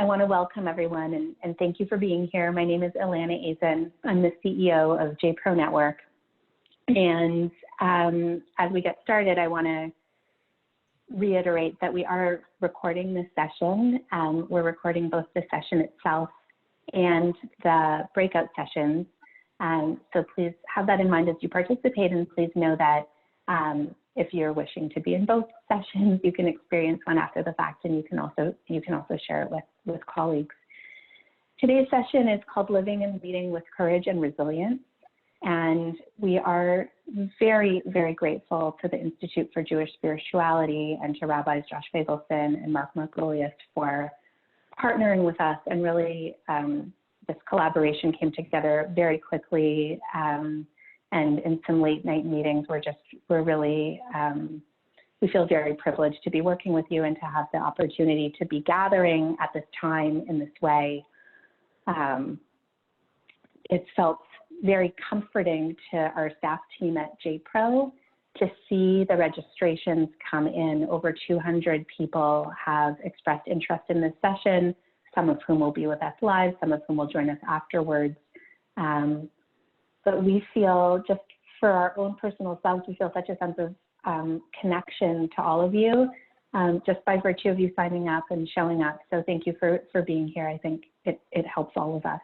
I want to welcome everyone and thank you for being here. My name is Ilana Azen. I'm the CEO of JPro Network. And as we get started, I want to reiterate that we are recording this session. We're recording both the session itself and the breakout sessions. So please have that in mind as you participate, and please know that if you're wishing to be in both sessions, you can experience one after the fact, and you can also share it with colleagues. Today's session is called Living and Leading with Courage and Resilience, and we are very, very grateful to the Institute for Jewish Spirituality and to Rabbis Josh Feigelson and Margolius for partnering with us, and really this collaboration came together very quickly. And in some late night meetings, we're really, we feel very privileged to be working with you and to have the opportunity to be gathering at this time in this way. It felt very comforting to our staff team at JPro to see the registrations come in. Over 200 people have expressed interest in this session, some of whom will be with us live, some of whom will join us afterwards. But we feel, just for our own personal selves, we feel such a sense of connection to all of you, just by virtue of you signing up and showing up. So thank you for being here. I think it helps all of us.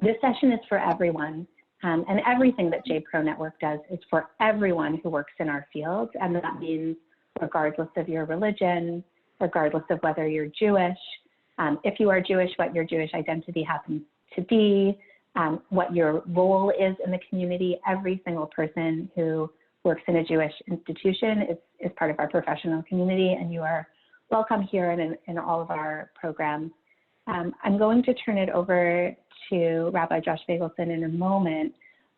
This session is for everyone, and everything that JPro Network does is for everyone who works in our field, and that means regardless of your religion, regardless of whether you're Jewish, if you are Jewish, what your Jewish identity happens to be, what your role is in the community. Every single person who works in a Jewish institution is part of our professional community, and you are welcome here and in all of our programs. I'm going to turn it over to Rabbi Josh Feigelson in a moment,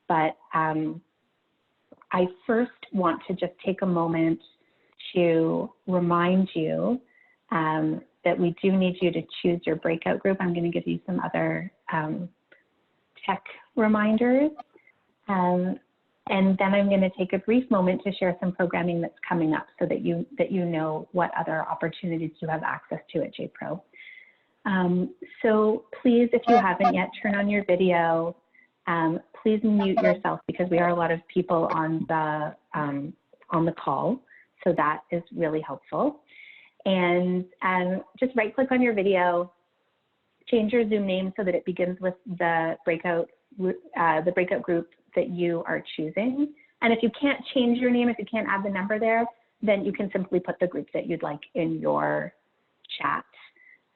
but I first want to just take a moment to remind you that we do need you to choose your breakout group. I'm going to give you some other tech reminders. And then I'm going to take a brief moment to share some programming that's coming up so that you know what other opportunities you have access to at JPro. So please, if you haven't yet, turn on your video. Please mute yourself because we are a lot of people on the call. So that is really helpful. And just right click on your video, change your Zoom name so that it begins with the breakout group that you are choosing. And if you can't change your name, if you can't add the number there, then you can simply put the group that you'd like in your chat.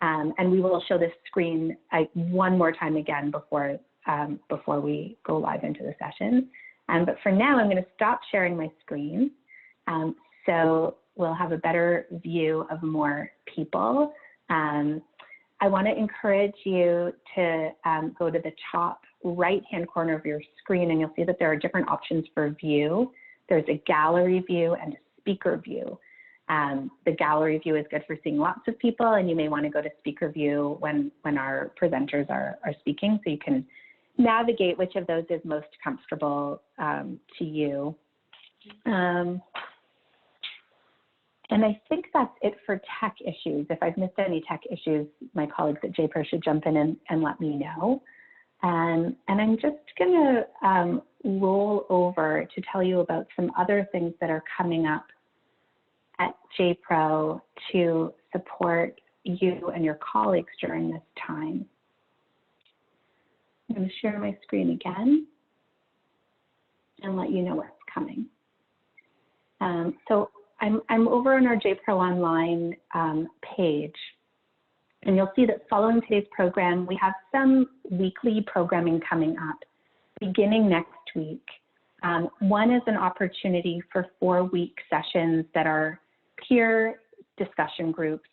And we will show this screen one more time again before we go live into the session. But for now, I'm going to stop sharing my screen. So we'll have a better view of more people. I want to encourage you to go to the top right-hand corner of your screen, and you'll see that there are different options for view. There's a gallery view and a speaker view. The gallery view is good for seeing lots of people, and you may want to go to speaker view when our presenters are speaking, so you can navigate which of those is most comfortable to you. And I think that's it for tech issues. If I've missed any tech issues, my colleagues at JPro should jump in and let me know. And I'm just going to roll over to tell you about some other things that are coming up at JPro to support you and your colleagues during this time. I'm going to share my screen again and let you know what's coming. So I'm over on our JPro Online page, and you'll see that following today's program, we have some weekly programming coming up beginning next week. One is an opportunity for 4-week sessions that are peer discussion groups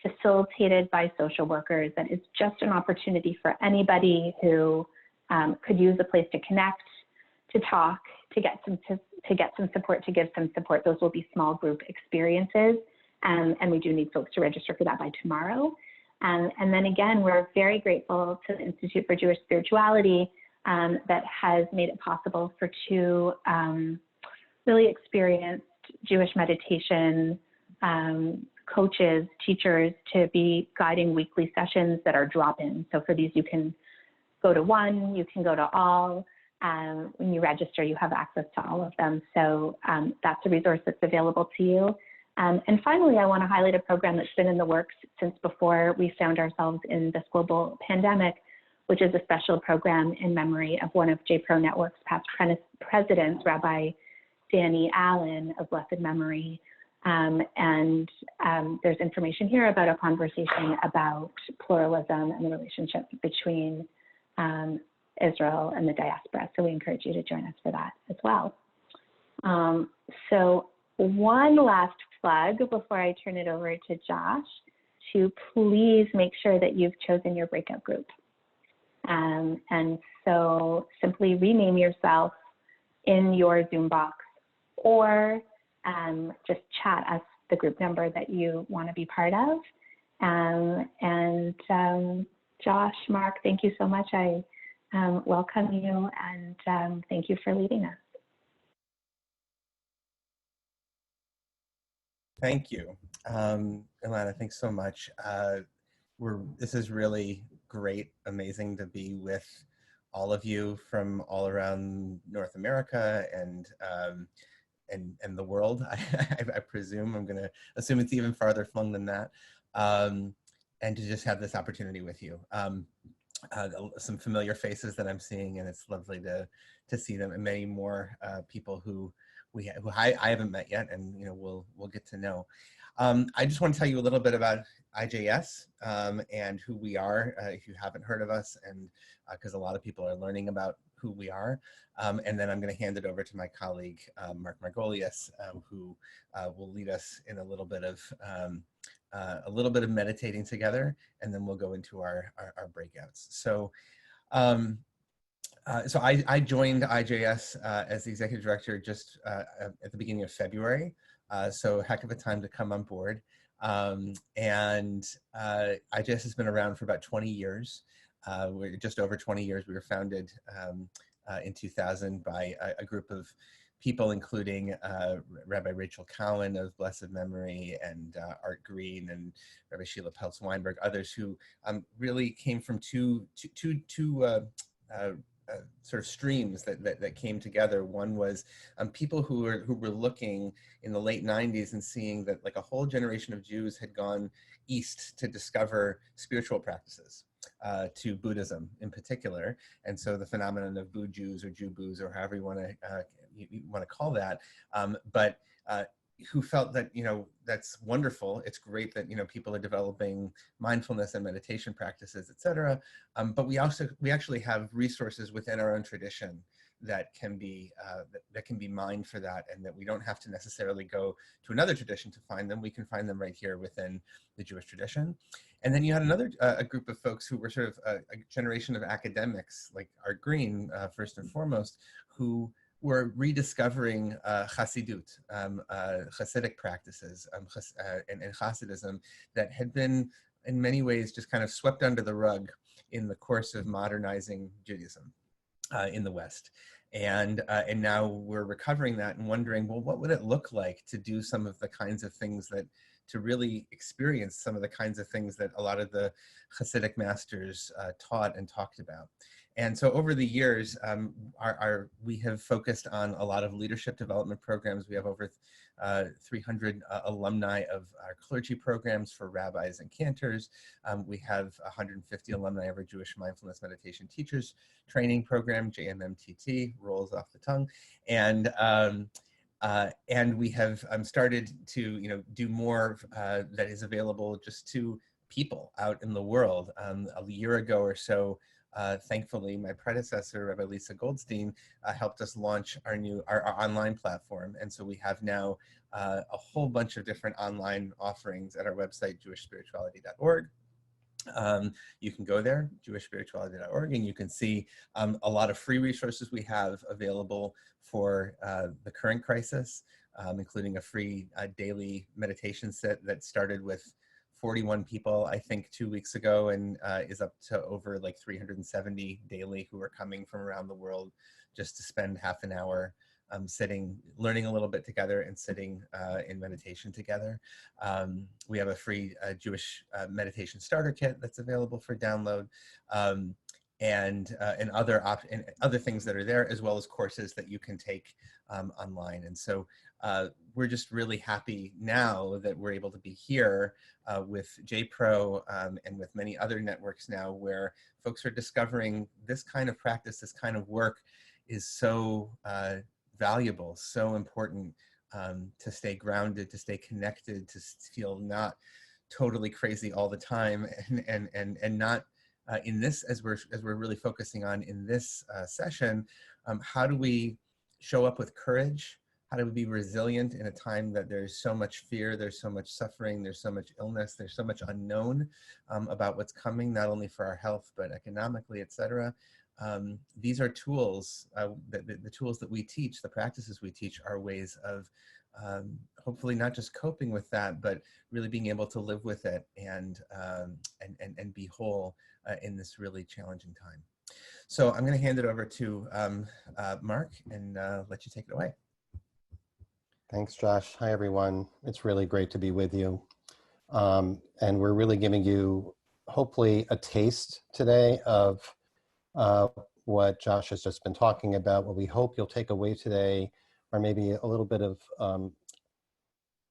facilitated by social workers. That is just an opportunity for anybody who could use a place to connect, to talk, to get some support, to give some support. Those will be small group experiences, and we do need folks to register for that by tomorrow. And then again, we're very grateful to the Institute for Jewish Spirituality that has made it possible for 2 really experienced Jewish meditation coaches, teachers to be guiding weekly sessions that are drop-in. So for these, you can go to one, you can go to all. When you register, you have access to all of them. So that's a resource that's available to you. And finally, I want to highlight a program that's been in the works since before we found ourselves in this global pandemic, which is a special program in memory of one of JPro Network's past presidents, Rabbi Danny Allen of blessed memory. There's information here about a conversation about pluralism and the relationship between Israel and the diaspora. So we encourage you to join us for that as well. So one last plug before I turn it over to Josh, to please make sure that you've chosen your breakout group. And so simply rename yourself in your Zoom box, or just chat us the group number that you want to be part of. Josh, Marc, thank you so much. I welcome you, and thank you for leading us. Thank you, Ilana. Thanks so much. This is really great, amazing to be with all of you from all around North America and the world. I presume, I'm going to assume it's even farther flung than that, and to just have this opportunity with you. Some familiar faces that I'm seeing, and it's lovely to see them, and many more people who I haven't met yet, and we'll get to know. I just want to tell you a little bit about IJS and who we are, if you haven't heard of us, and because a lot of people are learning about who we are. And then I'm going to hand it over to my colleague, Marc Margolius, who will lead us in a little bit of meditating together, and then we'll go into our breakouts. So I joined IJS as the executive director just at the beginning of February. So heck of a time to come on board. IJS has been around for about 20 years. We're just over 20 years. We were founded in 2000 by a group of people, including Rabbi Rachel Cowan of blessed memory, and Art Green, and Rabbi Sheila Peltz-Weinberg, others who really came from two sort of streams that came together. One was people who were looking in the late 90s and seeing that like a whole generation of Jews had gone east to discover spiritual practices, to Buddhism in particular. And so the phenomenon of Boo Jews or Jew Boos, or however you want to call that, but who felt that, that's wonderful. It's great that, people are developing mindfulness and meditation practices, etc. But we actually have resources within our own tradition that can be mined for that, and that we don't have to necessarily go to another tradition to find them. We can find them right here within the Jewish tradition. And then you had another a group of folks who were sort of a generation of academics, like Art Green, first and foremost, who were rediscovering Chassidut, Hasidic practices, and Hasidism that had been in many ways just kind of swept under the rug in the course of modernizing Judaism in the West. And now we're recovering that and wondering, well, what would it look like to do some of the kinds of things to really experience some of the kinds of things that a lot of the Hasidic masters taught and talked about. And so over the years, we have focused on a lot of leadership development programs. We have over 300 alumni of our clergy programs for rabbis and cantors. We have 150 alumni of our Jewish Mindfulness Meditation Teachers Training Program, JMMTT, rolls off the tongue. And we have started to do more that is available just to people out in the world. A year ago or so, thankfully, my predecessor, Rabbi Lisa Goldstein, helped us launch our online platform. And so we have now a whole bunch of different online offerings at our website, jewishspirituality.org. You can go there, jewishspirituality.org, and you can see a lot of free resources we have available for the current crisis, including a free daily meditation set that started with 41 people, I think, 2 weeks ago, and is up to over like 370 daily who are coming from around the world just to spend half an hour sitting, learning a little bit together and sitting in meditation together. We have a free Jewish meditation starter kit that's available for download. And other things that are there, as well as courses that you can take online. And so we're just really happy now that we're able to be here with JPro and with many other networks now, where folks are discovering this kind of practice, this kind of work is so valuable, so important to stay grounded, to stay connected, to feel not totally crazy all the time, and not in this, as we're really focusing on in this session, how do we show up with courage? How do we be resilient in a time that there's so much fear, there's so much suffering, there's so much illness, there's so much unknown about what's coming, not only for our health, but economically, et cetera. These are tools, the tools that we teach, the practices we teach are ways of hopefully not just coping with that, but really being able to live with it and be whole in this really challenging time. So I'm going to hand it over to Marc and let you take it away. Thanks, Josh. Hi, everyone. It's really great to be with you. And we're really giving you, hopefully, a taste today of what Josh has just been talking about. What we hope you'll take away today are maybe a little bit of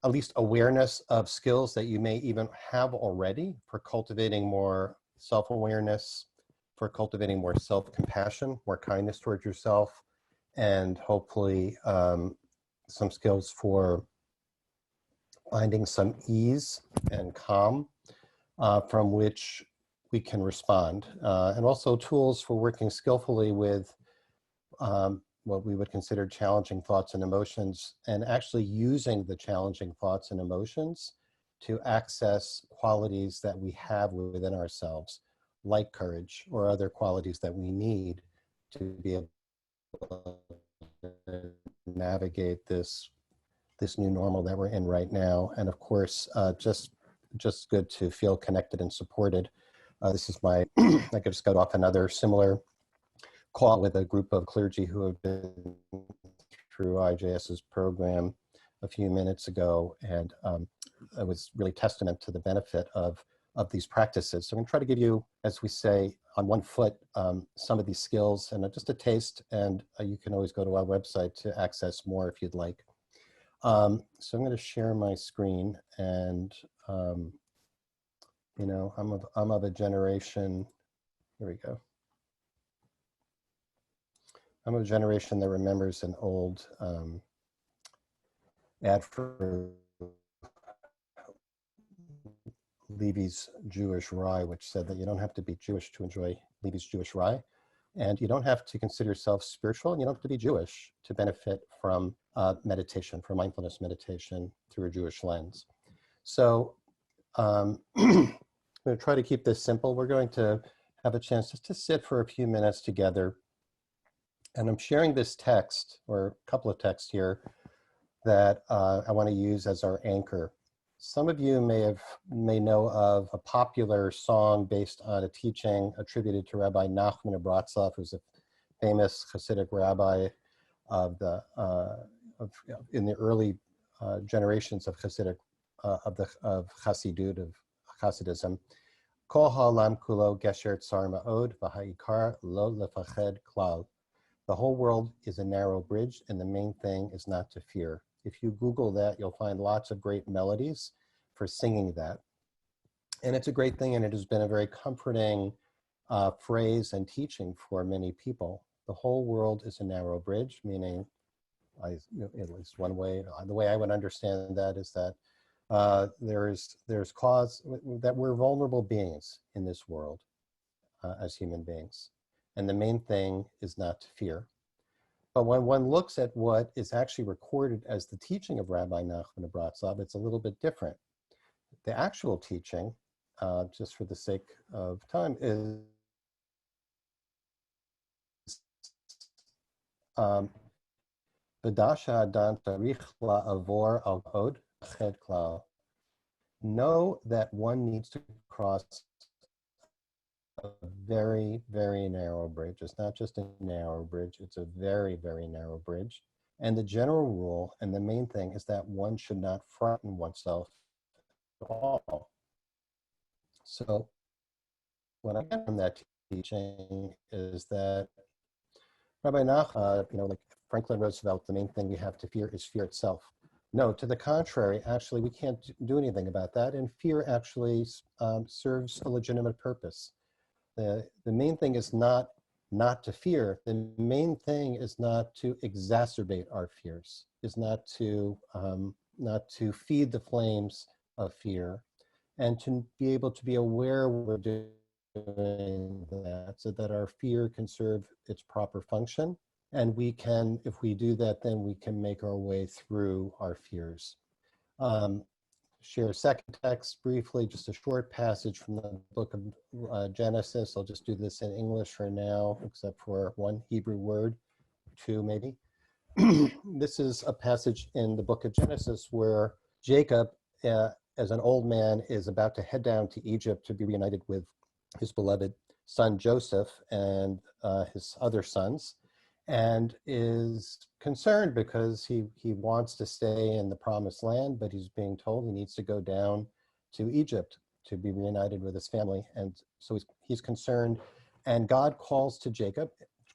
at least awareness of skills that you may even have already for cultivating more self-awareness, for cultivating more self-compassion, more kindness towards yourself, and hopefully some skills for finding some ease and calm from which we can respond, and also tools for working skillfully with what we would consider challenging thoughts and emotions, and actually using the challenging thoughts and emotions to access qualities that we have within ourselves, like courage or other qualities that we need to be able to navigate this new normal that we're in right now. And of course, just good to feel connected and supported. This is my, I just got off another similar call with a group of clergy who have been through IJS's program a few minutes ago, and it was really testament to the benefit of these practices. So I'm going to try to give you, as we say, on one foot, some of these skills and just a taste, and you can always go to our website to access more if you'd like. So I'm going to share my screen, and you know, I'm of a generation. Here we go. I'm of a generation that remembers an old ad for Levy's Jewish Rye, which said that you don't have to be Jewish to enjoy Levy's Jewish Rye, and you don't have to consider yourself spiritual, and you don't have to be Jewish to benefit from meditation, from mindfulness meditation through a Jewish lens. So I'm going to try to keep this simple. We're going to have a chance just to sit for a few minutes together. And I'm sharing this text, or a couple of texts here, that I want to use as our anchor. Some of you may know of a popular song based on a teaching attributed to Rabbi Nachman of Bretzlaff, who's a famous Hasidic rabbi in the early generations of Hasidic of Hasidut, of Hasidism. Kol ha'olam kulo gesher tsar ma'od v'ha'ikar lo lefached klal. The whole world is a narrow bridge, and the main thing is not to fear. If you Google that, you'll find lots of great melodies for singing that. And it's a great thing, and it has been a very comforting phrase and teaching for many people. The whole world is a narrow bridge, meaning, at least one way, the way I would understand that is that there's cause that we're vulnerable beings in this world as human beings. And the main thing is not to fear. But when one looks at what is actually recorded as the teaching of Rabbi Nachman of Bretzlaff, it's a little bit different. The actual teaching, just for the sake of time, is B'dasha Adan Tarich La'avor Al Od Ched Klal. Know that one needs to cross a very, very narrow bridge. It's not just a narrow bridge, it's a very, very narrow bridge. And the general rule and the main thing is that one should not frighten oneself at all. So what I get from that teaching is that Rabbi Nach, like Franklin Roosevelt, the main thing we have to fear is fear itself. No, to the contrary, actually, we can't do anything about that. And fear actually serves a legitimate purpose. The main thing is not to fear. The main thing is not to exacerbate our fears, is not to feed the flames of fear, and to be able to be aware we're doing that so that our fear can serve its proper function. And we can, if we do that, then we can make our way through our fears. Share a second text briefly, just a short passage from the book of Genesis. I'll just do this in English for now, except for one Hebrew word, two maybe. This is a passage in the book of Genesis where Jacob, as an old man, is about to head down to Egypt to be reunited with his beloved son Joseph and his other sons, and is concerned because he wants to stay in the promised land, but he's being told he needs to go down to Egypt to be reunited with his family. And so he's concerned, and God calls to Jacob,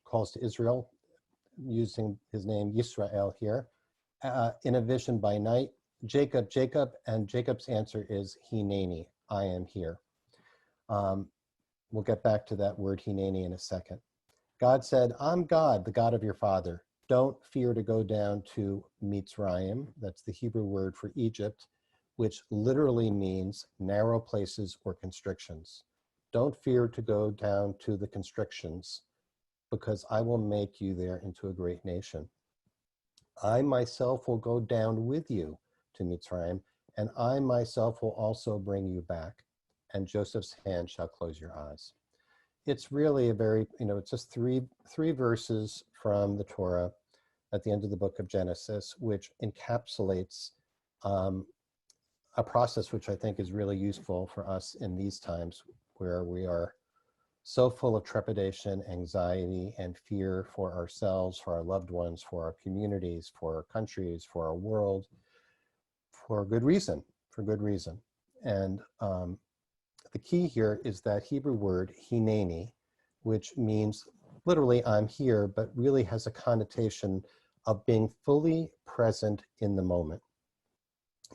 calls to Israel, using his name Yisrael here, in a vision by night, Jacob, Jacob, and Jacob's answer is Hineni, I am here. We'll get back to that word Hineni in a second. God said, I'm God, the God of your father. Don't fear to go down to Mitzrayim. That's the Hebrew word for Egypt, which literally means narrow places or constrictions. Don't fear to go down to the constrictions, because I will make you there into a great nation. I myself will go down with you to Mitzrayim, and I myself will also bring you back, and Joseph's hand shall close your eyes. It's really a very, it's just three verses from the Torah at the end of the book of Genesis, which encapsulates a process which I think is really useful for us in these times where we are so full of trepidation, anxiety, and fear for ourselves, for our loved ones, for our communities, for our countries, for our world, for good reason, And the key here is that Hebrew word, hineni, which means literally I'm here, but really has a connotation of being fully present in the moment.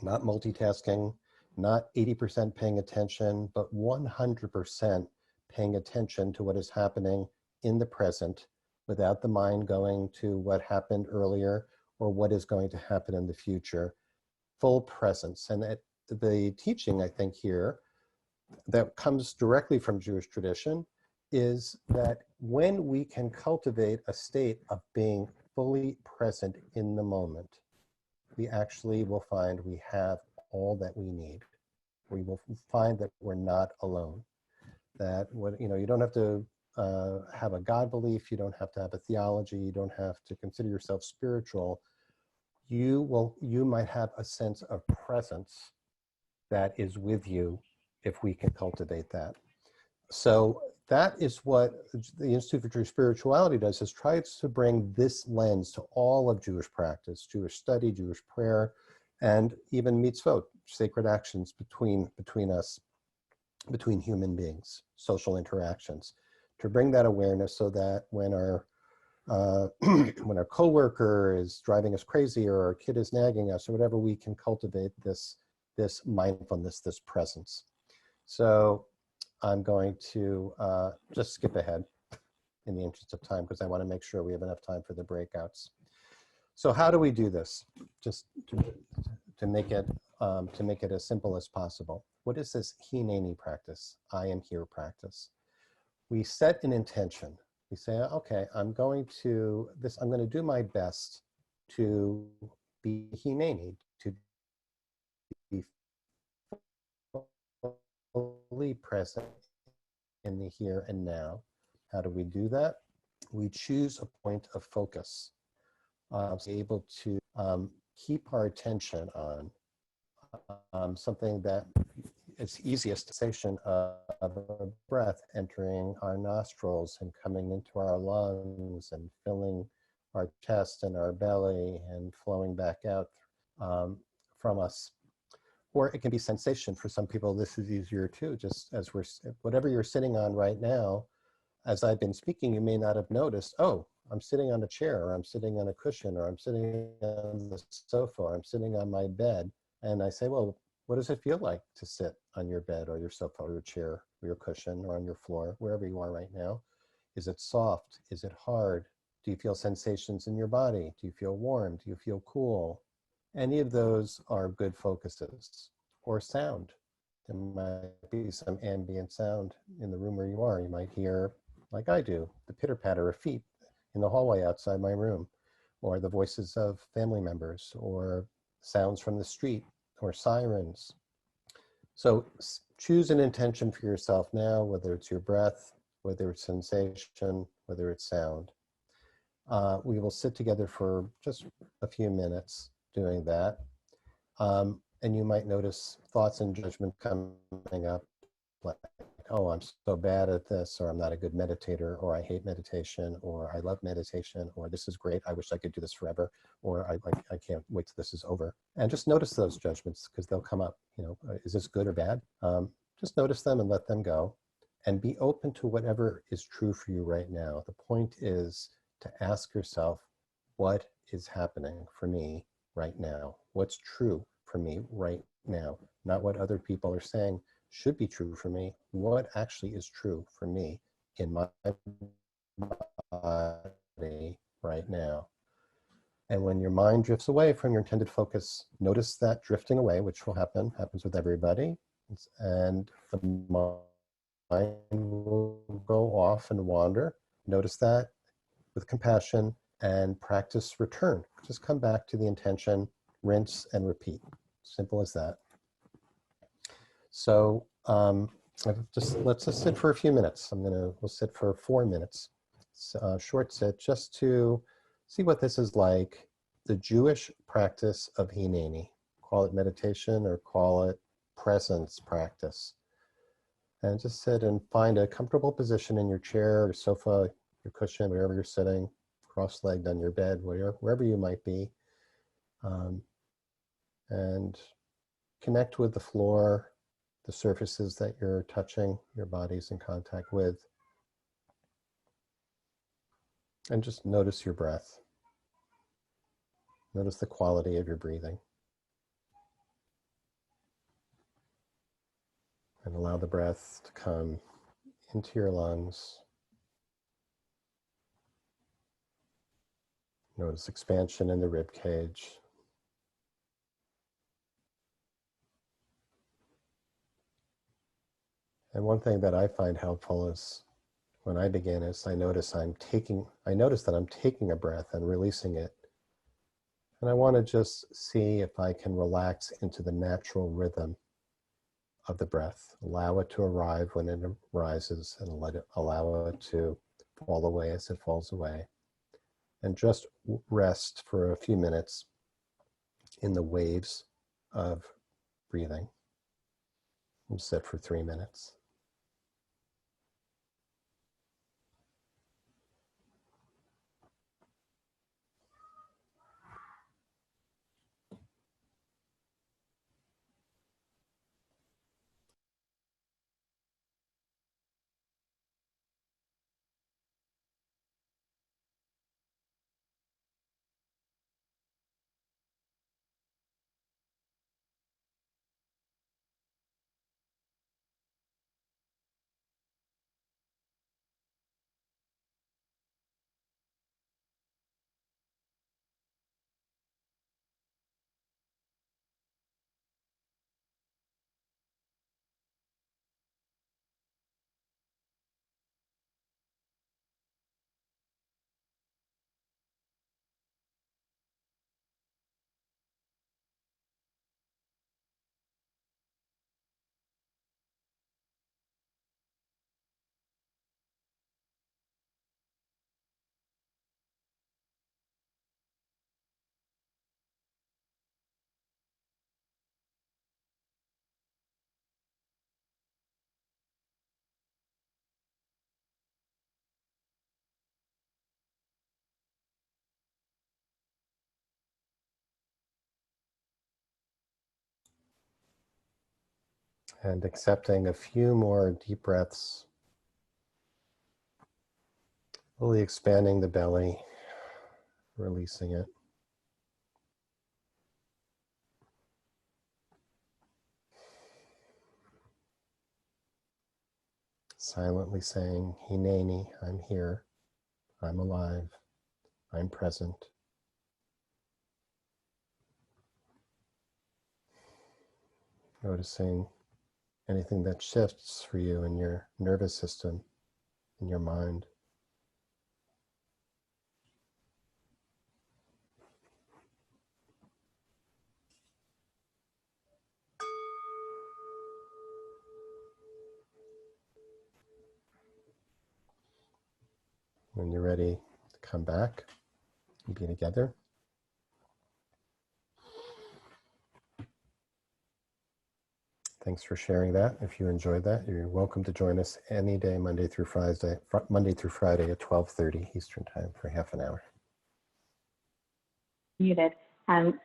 Not multitasking, not 80% paying attention, but 100% paying attention to what is happening in the present without the mind going to what happened earlier or what is going to happen in the future. Full presence. And the teaching, I think, here that comes directly from Jewish tradition is that when we can cultivate a state of being fully present in the moment, we actually will find we have all that we need. We will find that we're not alone. That you don't have to have a God belief, you don't have to have a theology, you don't have to consider yourself spiritual. You might have a sense of presence that is with you if we can cultivate that. So that is what the Institute for Jewish Spirituality does, is tries to bring this lens to all of Jewish practice, Jewish study, Jewish prayer, and even mitzvot, sacred actions between us, between human beings, social interactions, to bring that awareness so that when our when our coworker is driving us crazy or our kid is nagging us or whatever, we can cultivate this mindfulness, this presence. So I'm going to just skip ahead in the interest of time because I want to make sure we have enough time for the breakouts. So how do we do this? Just to make it as simple as possible. What is this hineni practice? I am here practice. We set an intention. We say, okay, I'm going to do my best to be hineni, to be fully present in the here and now. How do we do that? We choose a point of focus, to be able to keep our attention on something that it's easiest sensation of a breath entering our nostrils and coming into our lungs and filling our chest and our belly and flowing back out from us. Or it can be sensation. For some people, this is easier too. Just as whatever you're sitting on right now, as I've been speaking, you may not have noticed, oh, I'm sitting on a chair, or I'm sitting on a cushion, or I'm sitting on the sofa, or I'm sitting on my bed. And I say, well, what does it feel like to sit on your bed or your sofa or your chair or your cushion or on your floor, wherever you are right now? Is it soft? Is it hard? Do you feel sensations in your body? Do you feel warm? Do you feel cool? Any of those are good focuses. Or sound. There might be some ambient sound in the room where you are. You might hear, like I do, the pitter-patter of feet in the hallway outside my room, or the voices of family members, or sounds from the street, or sirens. So choose an intention for yourself now, whether it's your breath, whether it's sensation, whether it's sound. We will sit together for just a few minutes doing that. And you might notice thoughts and judgment coming up, like, oh, I'm so bad at this, or I'm not a good meditator, or I hate meditation, or I love meditation, or this is great, I wish I could do this forever, or I can't wait till this is over. And just notice those judgments, because they'll come up. You know, is this good or bad? Just notice them and let them go, and be open to whatever is true for you right now. The point is to ask yourself, what is happening for me right now? What's true for me right now? Not what other people are saying should be true for me. What actually is true for me in my body right now? And when your mind drifts away from your intended focus, notice that drifting away, which will happens with everybody. And the mind will go off and wander. Notice that with compassion and practice return. Just come back to the intention, rinse and repeat. Simple as that. So let's just sit for a few minutes. We'll sit for 4 minutes. It's a short sit just to see what this is like. The Jewish practice of Hineni. Call it meditation or call it presence practice. And just sit and find a comfortable position in your chair or sofa, your cushion, wherever you're sitting, cross-legged on your bed, wherever you might be. And connect with the floor, the surfaces that you're touching, your body's in contact with. And just notice your breath. Notice the quality of your breathing. And allow the breath to come into your lungs. Notice expansion in the rib cage. And one thing that I find helpful is when I begin is I notice that I'm taking a breath and releasing it. And I want to just see if I can relax into the natural rhythm of the breath. Allow it to arrive when it arises and allow it to fall away as it falls away. And just rest for a few minutes in the waves of breathing. And sit for 3 minutes. And accepting a few more deep breaths, fully expanding the belly, releasing it. Silently saying, Hineni, I'm here, I'm alive, I'm present. Noticing anything that shifts for you in your nervous system, in your mind. When you're ready to come back and be together. Thanks for sharing that. If you enjoyed that, you're welcome to join us any day, Monday through Friday at 12:30 Eastern Time for half an hour. Muted.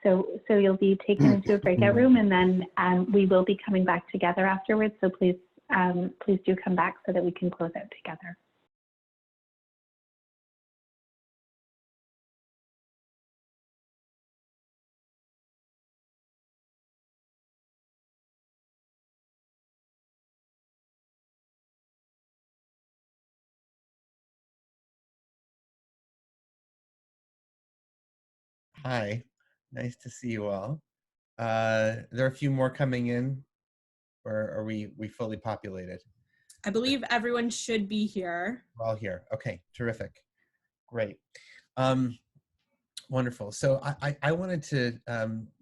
So you'll be taken into a breakout room, and then we will be coming back together afterwards. So please do come back so that we can close out together. Hi, nice to see you all. There are a few more coming in, or are we fully populated? I believe everyone should be here. We're all here. Okay, terrific. Great. Wonderful. So I wanted to,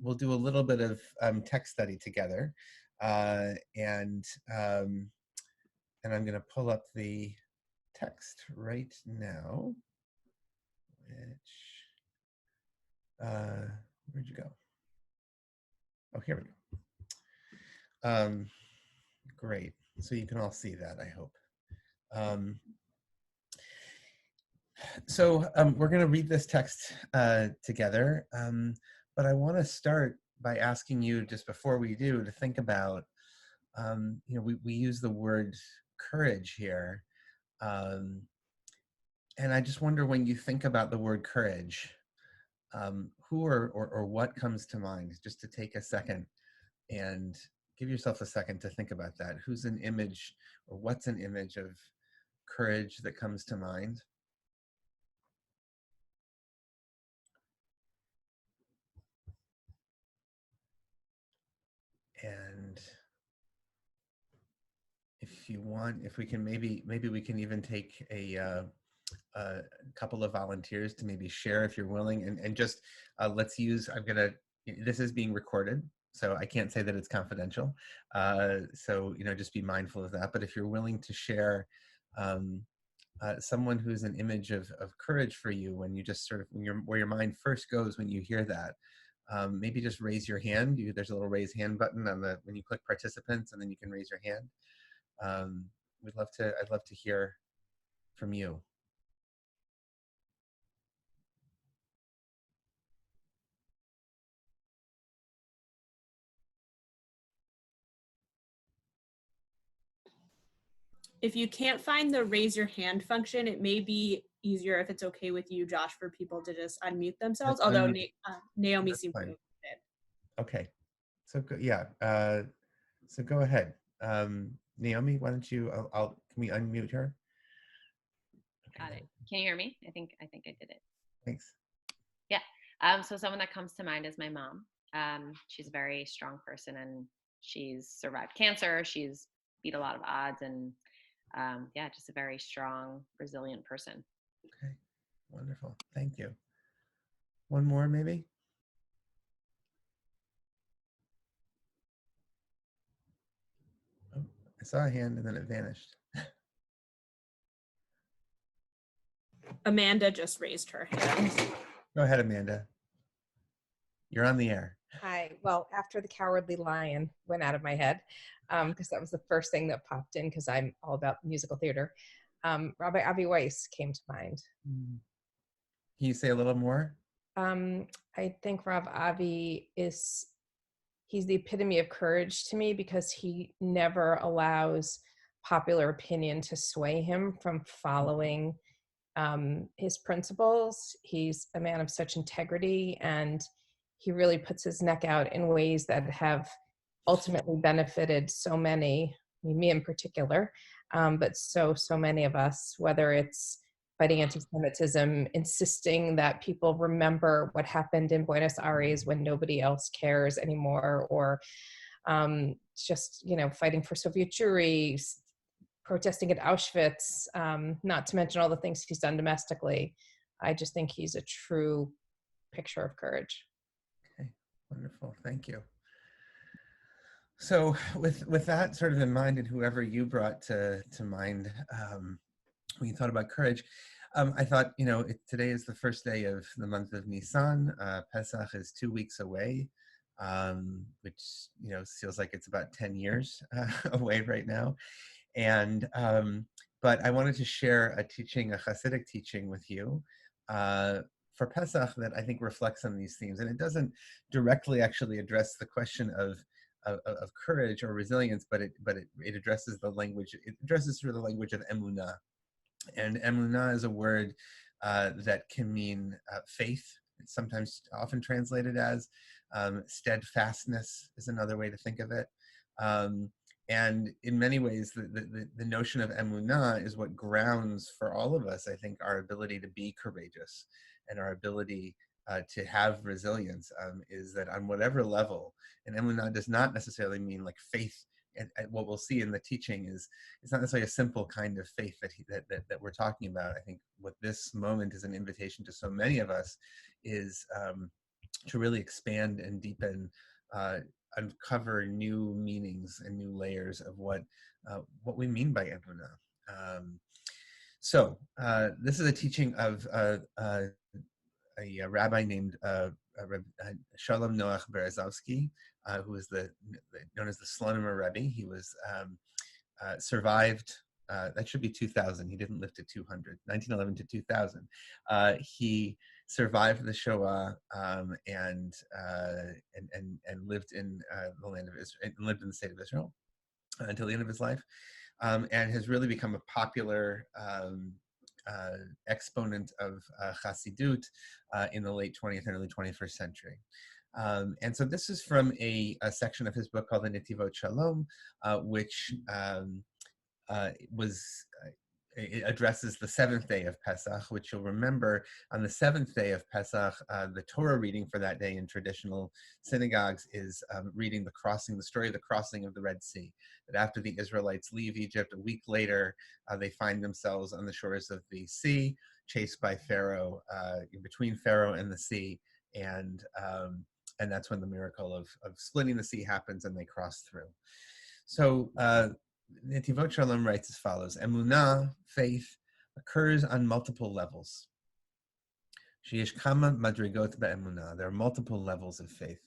we'll do a little bit of text study together. And I'm going to pull up the text right now, which, where'd you go? Oh, here we go. Great. So you can all see that, I hope. So we're going to read this text together, but I want to start by asking you, just before we do, to think about, we use the word courage here, and I just wonder, when you think about the word courage, who or what comes to mind? Just to take a second and give yourself a second to think about that. Who's an image, or what's an image of courage that comes to mind? And if you want, if we can, maybe we can even take a couple of volunteers to maybe share, if you're willing, and just let's use, this is being recorded, so I can't say that it's confidential. So, just be mindful of that. But if you're willing to share someone who's an image of courage for you, when you just sort of, where your mind first goes when you hear that, maybe just raise your hand. There's a little raise hand button when you click participants, and then you can raise your hand. I'd love to hear from you. If you can't find the raise your hand function, it may be easier, if it's okay with you, Josh, for people to just unmute themselves. Although Naomi seemed to be muted. Okay, so yeah. So go ahead, Naomi. Why don't you? Can we unmute her? Okay. Got it. Can you hear me? I think I did it. Thanks. Yeah. So someone that comes to mind is my mom. She's a very strong person, and she's survived cancer. She's beat a lot of odds, and yeah, just a very strong, resilient person. Okay, wonderful. Thank you. One more, maybe. Oh, I saw a hand and then it vanished. Amanda just raised her hand. Go ahead, Amanda. You're on the air. Hi. Well, after the Cowardly Lion went out of my head, because that was the first thing that popped in, because I'm all about musical theater, Rabbi Avi Weiss came to mind. Can you say a little more? I think Rav Avi is he's the epitome of courage to me, because he never allows popular opinion to sway him from following his principles. He's a man of such integrity, and he really puts his neck out in ways that have ultimately benefited so many, me in particular, but so many of us, whether it's fighting anti-Semitism, insisting that people remember what happened in Buenos Aires when nobody else cares anymore, or just, fighting for Soviet Jewry, protesting at Auschwitz, not to mention all the things he's done domestically. I just think he's a true picture of courage. Okay, wonderful, thank you. So with that sort of in mind, and whoever you brought to mind when you thought about courage, I thought, today is the first day of the month of Nisan. Pesach is 2 weeks away, which, feels like it's about 10 years away right now. And, but I wanted to share a teaching, a Hasidic teaching with you for Pesach that I think reflects on these themes. And it doesn't directly actually address the question of courage or resilience, but it addresses the language, it addresses through the language of emunah. And emunah is a word that can mean faith. It's sometimes often translated as steadfastness is another way to think of it. And in many ways, the notion of emunah is what grounds for all of us, I think, our ability to be courageous and our ability to have resilience, is that on whatever level, and emunah does not necessarily mean like faith. And what we'll see in the teaching is it's not necessarily a simple kind of faith that we're talking about. I think what this moment is an invitation to so many of us is to really expand and deepen, uncover new meanings and new layers of what we mean by emunah. So this is a teaching of a rabbi named Shalom Noach Berezovsky, who is known as the Slonimer Rebbe. He was survived. That should be 2000. He didn't live to 200. 1911 to 2000. He survived the Shoah and lived in the land of Israel, and lived in the state of Israel until the end of his life, and has really become a popular exponent of Chassidut in the late 20th and early 21st century. And so this is from a section of his book called the Netivot Shalom, which it addresses the seventh day of Pesach, which you'll remember on the seventh day of Pesach, the Torah reading for that day in traditional synagogues is reading the story of the crossing of the Red Sea. That after the Israelites leave Egypt, a week later, they find themselves on the shores of the sea, chased by Pharaoh, between Pharaoh and the sea, and that's when the miracle of splitting the sea happens and they cross through. So Netivot Shalom writes as follows: Emunah, faith, occurs on multiple levels. Sheyesh kama madrigot be'emunah. There are multiple levels of faith.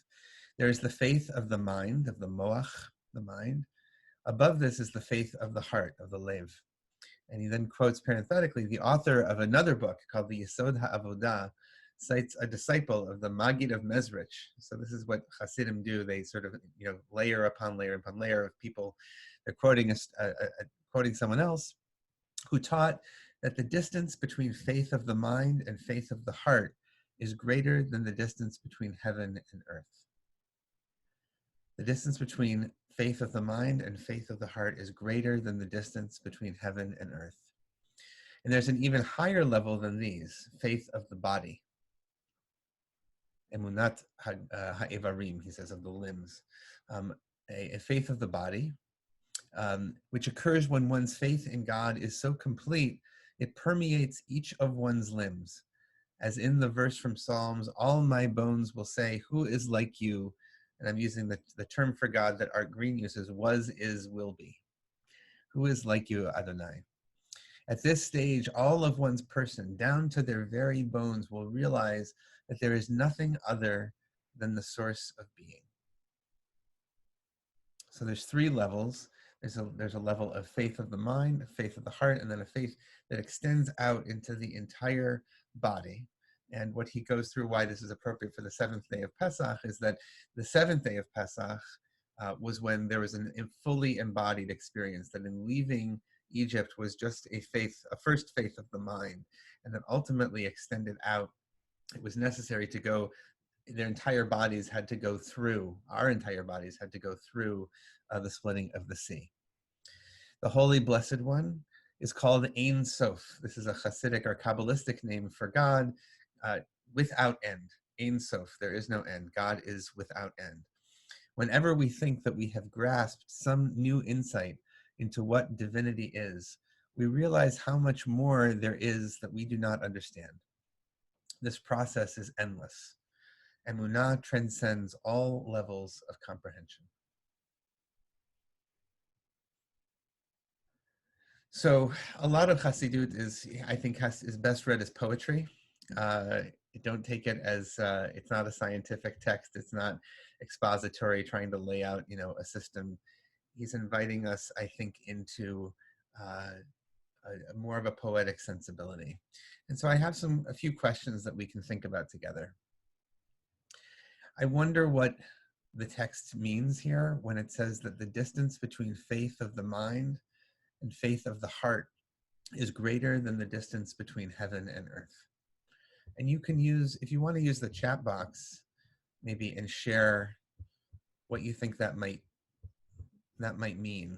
There is the faith of the mind, of the moach, the mind. Above this is the faith of the heart, of the lev. And he then quotes parenthetically the author of another book called the Yesod HaAvodah, cites a disciple of the Maggid of Mezrich. So this is what Hasidim do. They sort of, layer upon layer upon layer of people. They're quoting quoting someone else who taught that the distance between faith of the mind and faith of the heart is greater than the distance between heaven and earth. The distance between faith of the mind and faith of the heart is greater than the distance between heaven and earth. And there's an even higher level than these, faith of the body. Emunat ha'evarim, he says, of the limbs. A faith of the body, which occurs when one's faith in God is so complete, it permeates each of one's limbs. As in the verse from Psalms, all my bones will say, who is like you? And I'm using the term for God that Art Green uses, was, is, will be. Who is like you, Adonai? At this stage, all of one's person, down to their very bones, will realize that there is nothing other than the source of being. So there's three levels. There's a level of faith of the mind, a faith of the heart, and then a faith that extends out into the entire body. And what he goes through, why this is appropriate for the seventh day of Pesach, is that the seventh day of Pesach was when there was a fully embodied experience, that in leaving Egypt was just a first faith of the mind, and that ultimately extended out. It was necessary to go, our entire bodies had to go through the splitting of the sea. The Holy Blessed One is called Ein Sof. This is a Hasidic or Kabbalistic name for God, without end. Ein Sof, there is no end. God is without end. Whenever we think that we have grasped some new insight into what divinity is, we realize how much more there is that we do not understand. This process is endless. Emunah transcends all levels of comprehension. So a lot of Chassidut is best read as poetry. Don't take it as, it's not a scientific text. It's not expository trying to lay out, a system. He's inviting us, I think, into more of a poetic sensibility. And so I have a few questions that we can think about together. I wonder what the text means here when it says that the distance between faith of the mind and faith of the heart is greater than the distance between heaven and earth. And you can use, if you want to use the chat box, maybe, and share what you think that might mean.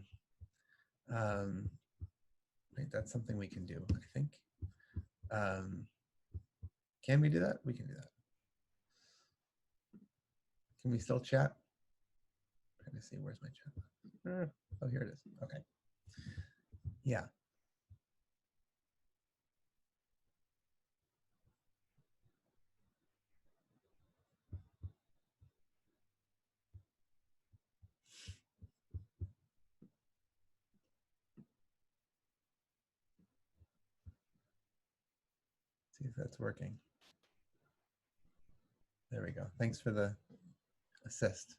Right, that's something we can do, I think. Can we do that? We can do that. Can we still chat? I'm trying to see, where's my chat? Oh, here it is. Okay. Yeah. See if that's working. There we go. Thanks for the assist.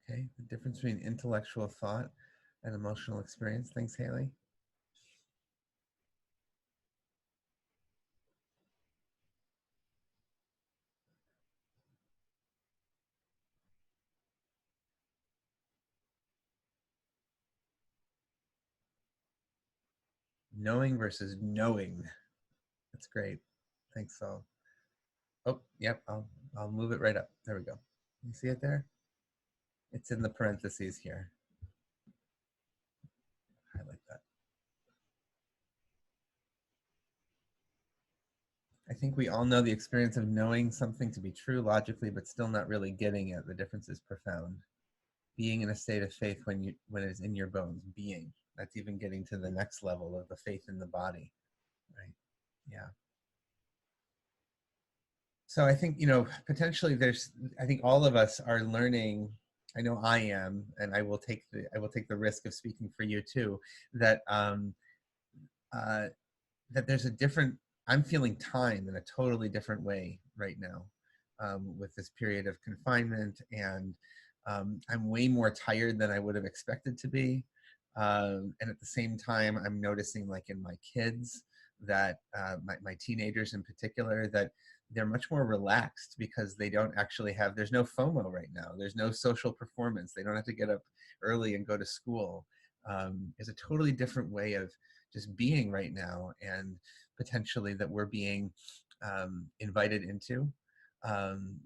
Okay, the difference between intellectual thought and emotional experience. Thanks, Haley. Knowing versus knowing. That's great. Thanks, Saul. Oh, yep, I'll move it right up. There we go. You see it there? It's in the parentheses here. Highlight that. I think we all know the experience of knowing something to be true logically, but still not really getting it. The difference is profound. Being in a state of faith when it's in your bones, being. That's even getting to the next level of the faith in the body, right? Yeah. So I think, potentially I think all of us are learning. I know I am, and I will take the risk of speaking for you too, that that there's a different, I'm feeling time in a totally different way right now, with this period of confinement, and I'm way more tired than I would have expected to be. And at the same time, I'm noticing, like, in my kids, that my teenagers in particular, that they're much more relaxed because they don't actually have, there's no FOMO right now. There's no social performance. They don't have to get up early and go to school. It's a totally different way of just being right now, and potentially that we're being invited into.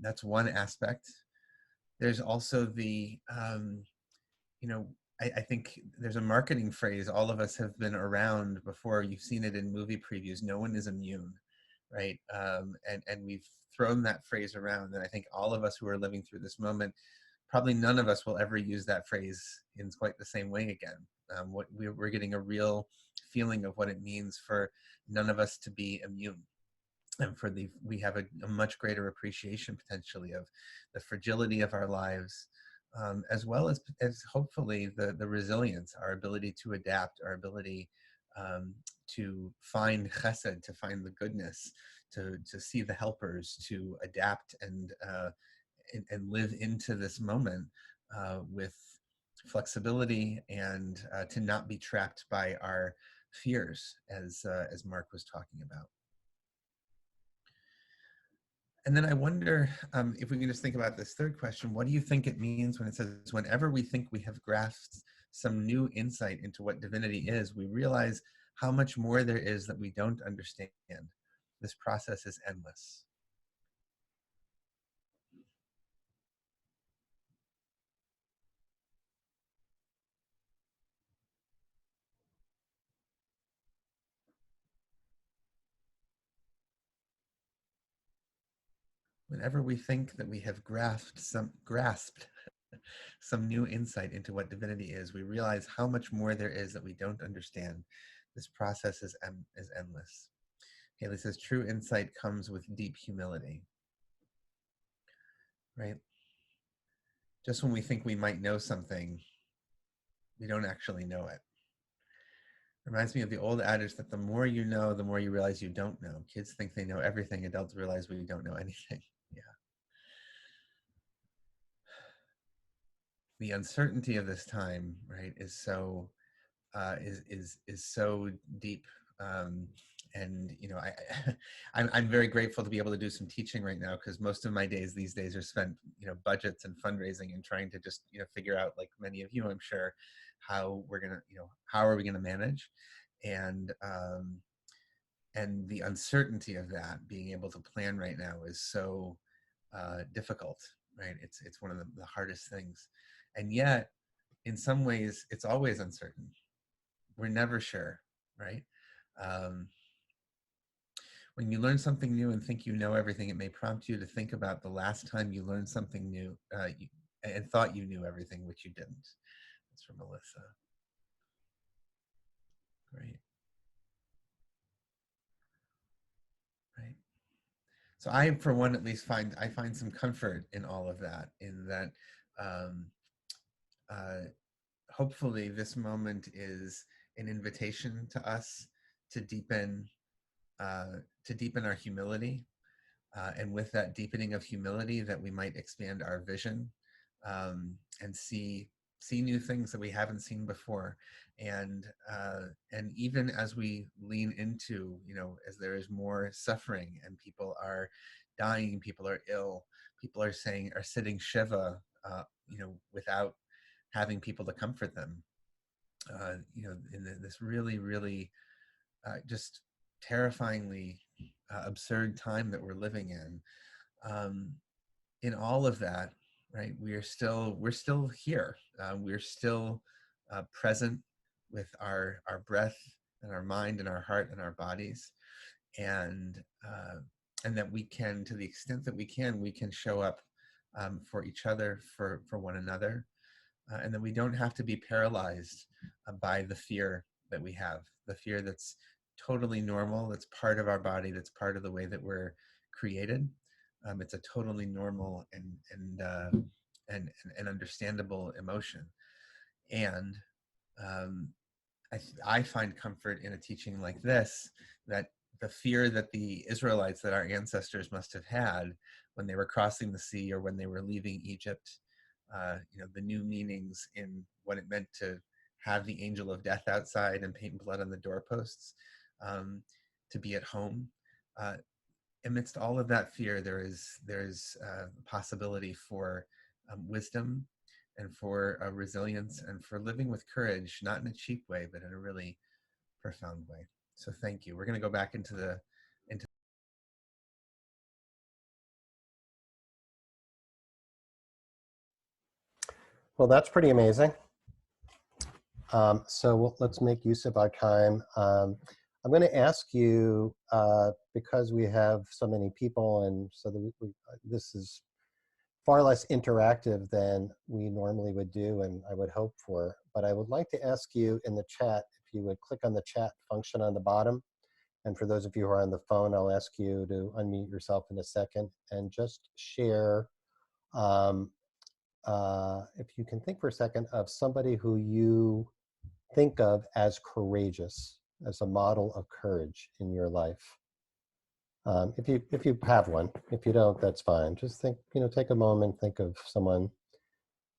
That's one aspect. There's also the, I think there's a marketing phrase all of us have been around before. You've seen it in movie previews. No one is immune, right? And we've thrown that phrase around. And I think all of us who are living through this moment, probably none of us will ever use that phrase in quite the same way again. We're getting a real feeling of what it means for none of us to be immune. And we have a much greater appreciation potentially of the fragility of our lives, as well as hopefully the resilience, our ability to adapt, our ability to find chesed, to find the goodness, to see the helpers, to adapt and live into this moment with flexibility, and to not be trapped by our fears, as Marc was talking about. And then I wonder if we can just think about this third question. What do you think it means when it says, whenever we think we have grasped some new insight into what divinity is, we realize how much more there is that we don't understand. This process is endless. Whenever we think that we have grasped some new insight into what divinity is, we realize how much more there is that we don't understand. This process is endless. Haley says, true insight comes with deep humility, right? Just when we think we might know something, we don't actually know it. Reminds me of the old adage that the more you know, the more you realize you don't know. Kids think they know everything. Adults realize we don't know anything. Yeah. The uncertainty of this time, right, is so so deep. And you know, I'm very grateful to be able to do some teaching right now, because most of my days these days are spent, you know, budgets and fundraising and trying to just, you know, figure out, like many of you, I'm sure, how we're gonna, you know, how are we gonna manage, and the uncertainty of that, being able to plan right now is so difficult, right? It's one of the hardest things, and yet in some ways it's always uncertain. We're never sure, right? When you learn something new and think you know everything, it may prompt you to think about the last time you learned something new and thought you knew everything, which you didn't. That's from Melissa. Great. Right. So I, for one, at least find some comfort in all of that, in that um, hopefully this moment is an invitation to us to deepen our humility, and with that deepening of humility, that we might expand our vision, and see new things that we haven't seen before, and even as we lean into, you know, as there is more suffering and people are dying, people are ill, people are sitting shiva, you know, without having people to comfort them, you know, in this really just terrifyingly absurd time that we're living in. In all of that, right, we're still here. We're still present with our breath and our mind and our heart and our bodies, and that we can, to the extent that we can show up for each other, for one another, and that we don't have to be paralyzed by the fear that we have, the fear that's totally normal, that's part of our body, that's part of the way that we're created. It's a totally normal and understandable emotion. And I find comfort in a teaching like this, that the fear that the Israelites, that our ancestors must have had when they were crossing the sea or when they were leaving Egypt, you know, the new meanings in what it meant to have the angel of death outside and paint blood on the doorposts, to be at home. Amidst all of that fear, there's possibility for wisdom and for resilience and for living with courage, not in a cheap way, but in a really profound way. So thank you. We're going to go back into Well, that's pretty amazing. So let's make use of our time. I'm going to ask you, because we have so many people, and so that this is far less interactive than we normally would do, and I would hope for. But I would like to ask you in the chat, if you would click on the chat function on the bottom. And for those of you who are on the phone, I'll ask you to unmute yourself in a second and just share, if you can think for a second of somebody who you think of as courageous, as a model of courage in your life. If you have one, if you don't, that's fine. Just think, you know, take a moment, think of someone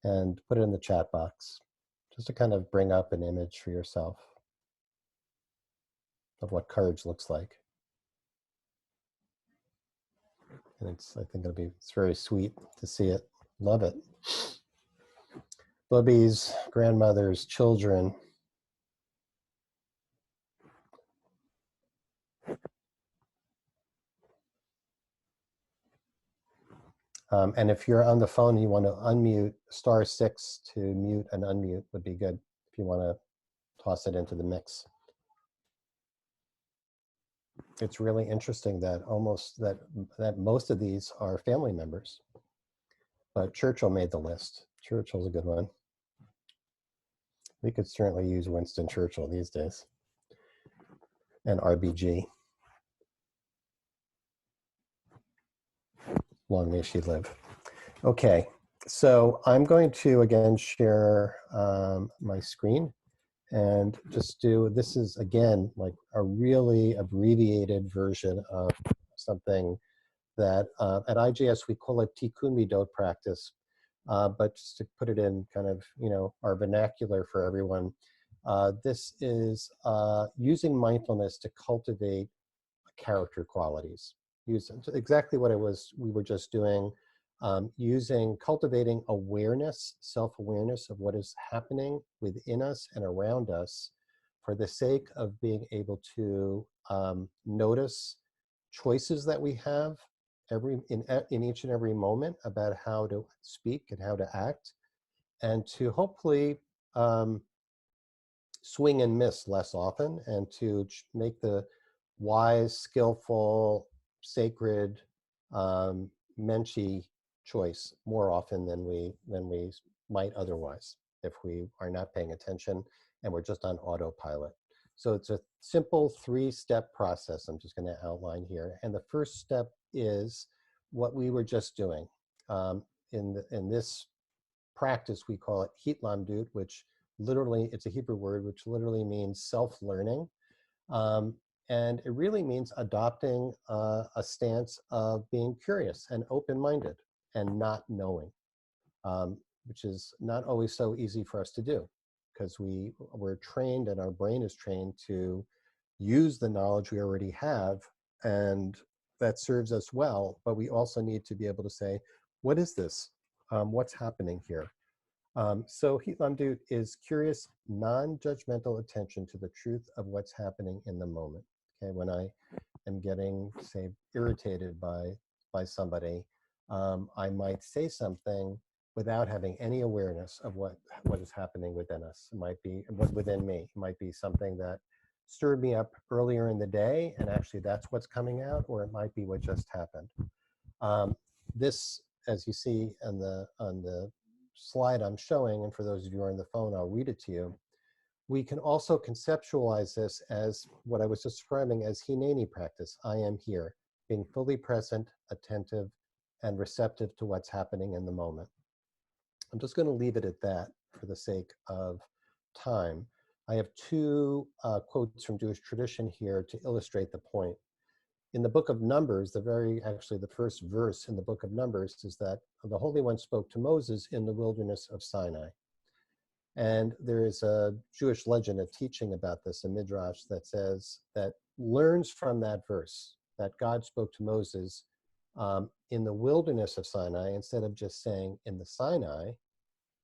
and put it in the chat box, just to kind of bring up an image for yourself of what courage looks like. And I think it's very sweet to see it. Love it. Bubbies, grandmothers, children. And if you're on the phone, you want to unmute, *6 to mute and unmute would be good if you want to toss it into the mix. It's really interesting that that most of these are family members, but Churchill made the list. Churchill's a good one. We could certainly use Winston Churchill these days, and RBG. Long may she live. Okay, so I'm going to again share my screen and just this is again like a really abbreviated version of something that at IJS we call it Tikkun Midot practice, but just to put it in kind of, our vernacular for everyone, this is using mindfulness to cultivate character qualities. Exactly what we were just doing, cultivating awareness, self-awareness of what is happening within us and around us for the sake of being able to notice choices that we have in each and every moment about how to speak and how to act, and to hopefully swing and miss less often, and to make the wise, skillful, sacred, menschy choice more often than we might otherwise if we are not paying attention and we're just on autopilot. So it's a simple 3-step process I'm just going to outline here. And the first step is what we were just doing. In this practice, we call it hitlamdut, which literally, it's a Hebrew word, which literally means self-learning. And it really means adopting a stance of being curious and open-minded and not knowing, which is not always so easy for us to do, because we're trained and our brain is trained to use the knowledge we already have, and that serves us well, but we also need to be able to say, what is this? What's happening here? So hitlamdut is curious, non-judgmental attention to the truth of what's happening in the moment. Okay, when I am getting, say, irritated by somebody, I might say something without having any awareness of what is happening within us. It might be within me. It might be something that stirred me up earlier in the day, and actually that's what's coming out, or it might be what just happened. This, as you see on the slide I'm showing, and for those of you who are on the phone, I'll read it to you. We can also conceptualize this as what I was describing as Hineni practice. I am here, being fully present, attentive, and receptive to what's happening in the moment. I'm just going to leave it at that for the sake of time. I have 2 quotes from Jewish tradition here to illustrate the point. In the book of Numbers, the first verse in the book of Numbers is that the Holy One spoke to Moses in the wilderness of Sinai. And there is a Jewish legend, a teaching about this, a midrash that learns from that verse, that God spoke to Moses in the wilderness of Sinai, instead of just saying in the Sinai,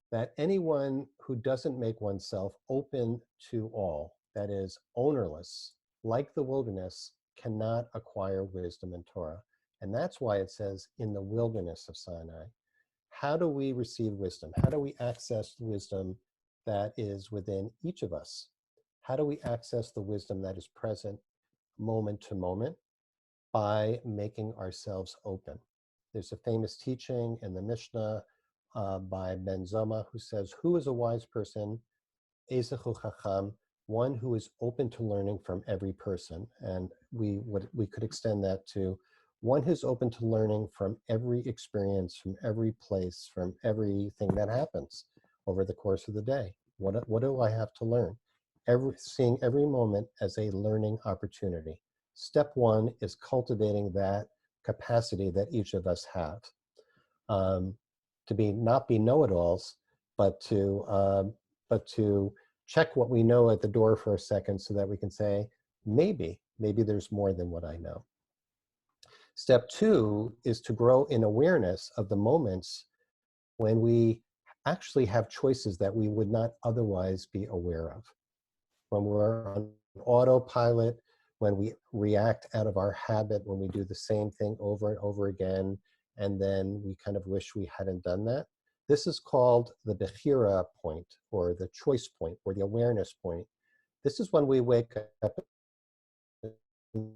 that anyone who doesn't make oneself open to all, that is ownerless, like the wilderness, cannot acquire wisdom and Torah. And that's why it says in the wilderness of Sinai. How do we receive wisdom? How do we access wisdom that is within each of us? How do we access the wisdom that is present moment to moment? By making ourselves open. There's a famous teaching in the Mishnah by Ben Zoma, who says, who is a wise person? Ezechu Chacham, one who is open to learning from every person. And we could extend that to one who's open to learning from every experience, from every place, from everything that happens over the course of the day. What do I have to learn? Seeing every moment as a learning opportunity. Step 1 is cultivating that capacity that each of us have, to not be know-it-alls, but to check what we know at the door for a second, so that we can say, maybe there's more than what I know. Step 2 is to grow in awareness of the moments when we actually have choices that we would not otherwise be aware of. When we're on autopilot, when we react out of our habit, when we do the same thing over and over again, and then we kind of wish we hadn't done that. This is called the Bechira point, or the choice point, or the awareness point. This is when we wake up and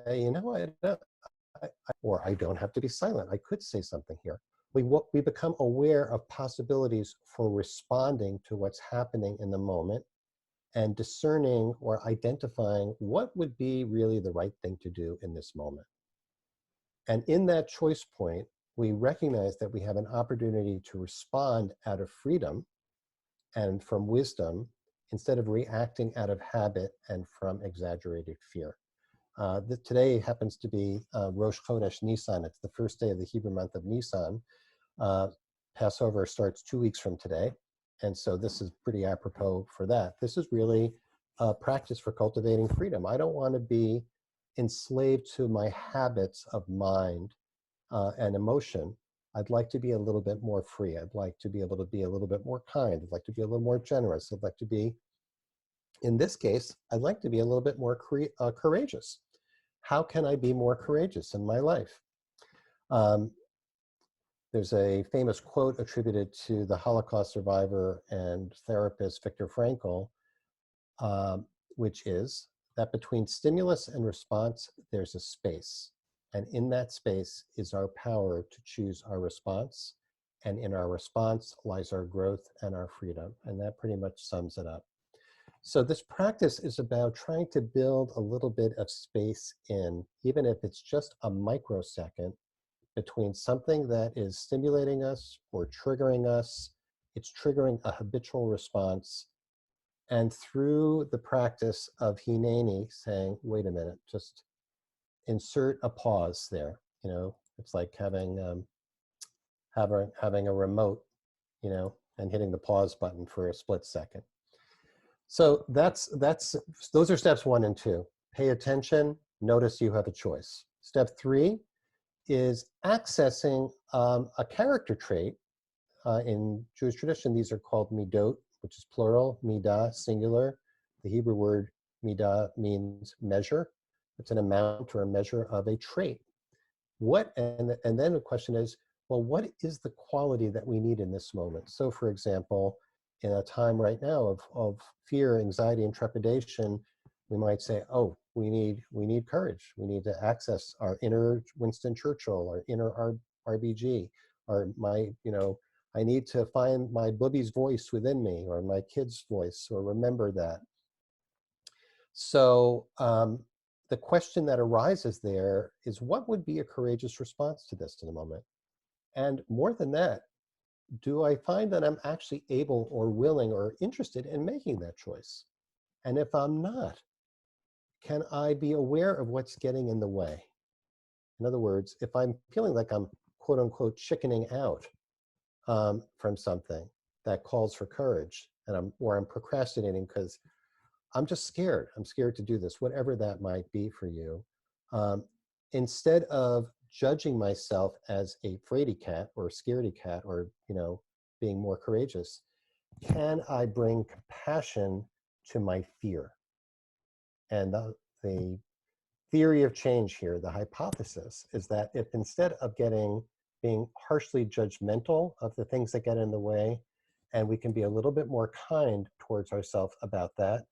say, you know, or I don't have to be silent. I could say something here. We become aware of possibilities for responding to what's happening in the moment and discerning or identifying what would be really the right thing to do in this moment. And in that choice point, we recognize that we have an opportunity to respond out of freedom and from wisdom instead of reacting out of habit and from exaggerated fear. Today happens to be Rosh Chodesh Nisan. It's the first day of the Hebrew month of Nisan. Passover starts 2 weeks from today. And so this is pretty apropos for that. This is really a practice for cultivating freedom. I don't want to be enslaved to my habits of mind and emotion. I'd like to be a little bit more free. I'd like to be able to be a little bit more kind. I'd like to be a little more generous. I'd like to be, in this case, I'd like to be a little bit more courageous. How can I be more courageous in my life? There's a famous quote attributed to the Holocaust survivor and therapist Viktor Frankl, which is that between stimulus and response, there's a space. And in that space is our power to choose our response. And in our response lies our growth and our freedom. And that pretty much sums it up. So this practice is about trying to build a little bit of space in, even if it's just a microsecond, between something that is stimulating us or triggering us. It's triggering a habitual response. And through the practice of Hineni, saying, wait a minute, just insert a pause there. You know, it's like having a remote, you know, and hitting the pause button for a split second. So those are steps 1 and 2. Pay attention, notice you have a choice. Step 3 is accessing a character trait. In Jewish tradition, these are called midot, which is plural, midah, singular. The Hebrew word midah means measure. It's an amount or a measure of a trait. And then the question is, well, what is the quality that we need in this moment? So for example, in a time right now of fear, anxiety, and trepidation, we might say, oh, we need courage. We need to access our inner Winston Churchill, our inner RBG, I need to find my booby's voice within me, or my kid's voice, or remember that. So the question that arises there is, what would be a courageous response to this in the moment? And more than that, do I find that I'm actually able or willing or interested in making that choice? And if I'm not, can I be aware of what's getting in the way? In other words, if I'm feeling like I'm quote unquote chickening out from something that calls for courage, and I'm procrastinating because I'm just scared. I'm scared to do this, whatever that might be for you. Instead of judging myself as a fraidy cat or a scaredy cat, or being more courageous, can I bring compassion to my fear? And the theory of change here, the hypothesis, is that if instead of being harshly judgmental of the things that get in the way, and we can be a little bit more kind towards ourselves about that,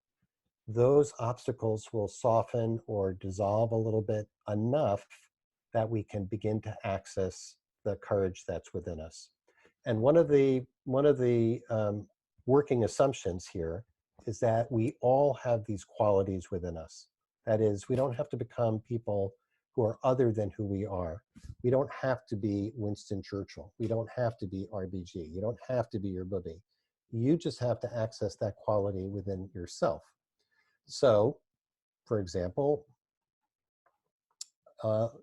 those obstacles will soften or dissolve a little bit enough that we can begin to access the courage that's within us. And one of the working assumptions here is that we all have these qualities within us. That is, we don't have to become people who are other than who we are. We don't have to be Winston Churchill. We don't have to be RBG. You don't have to be your booby. You just have to access that quality within yourself. So, for example,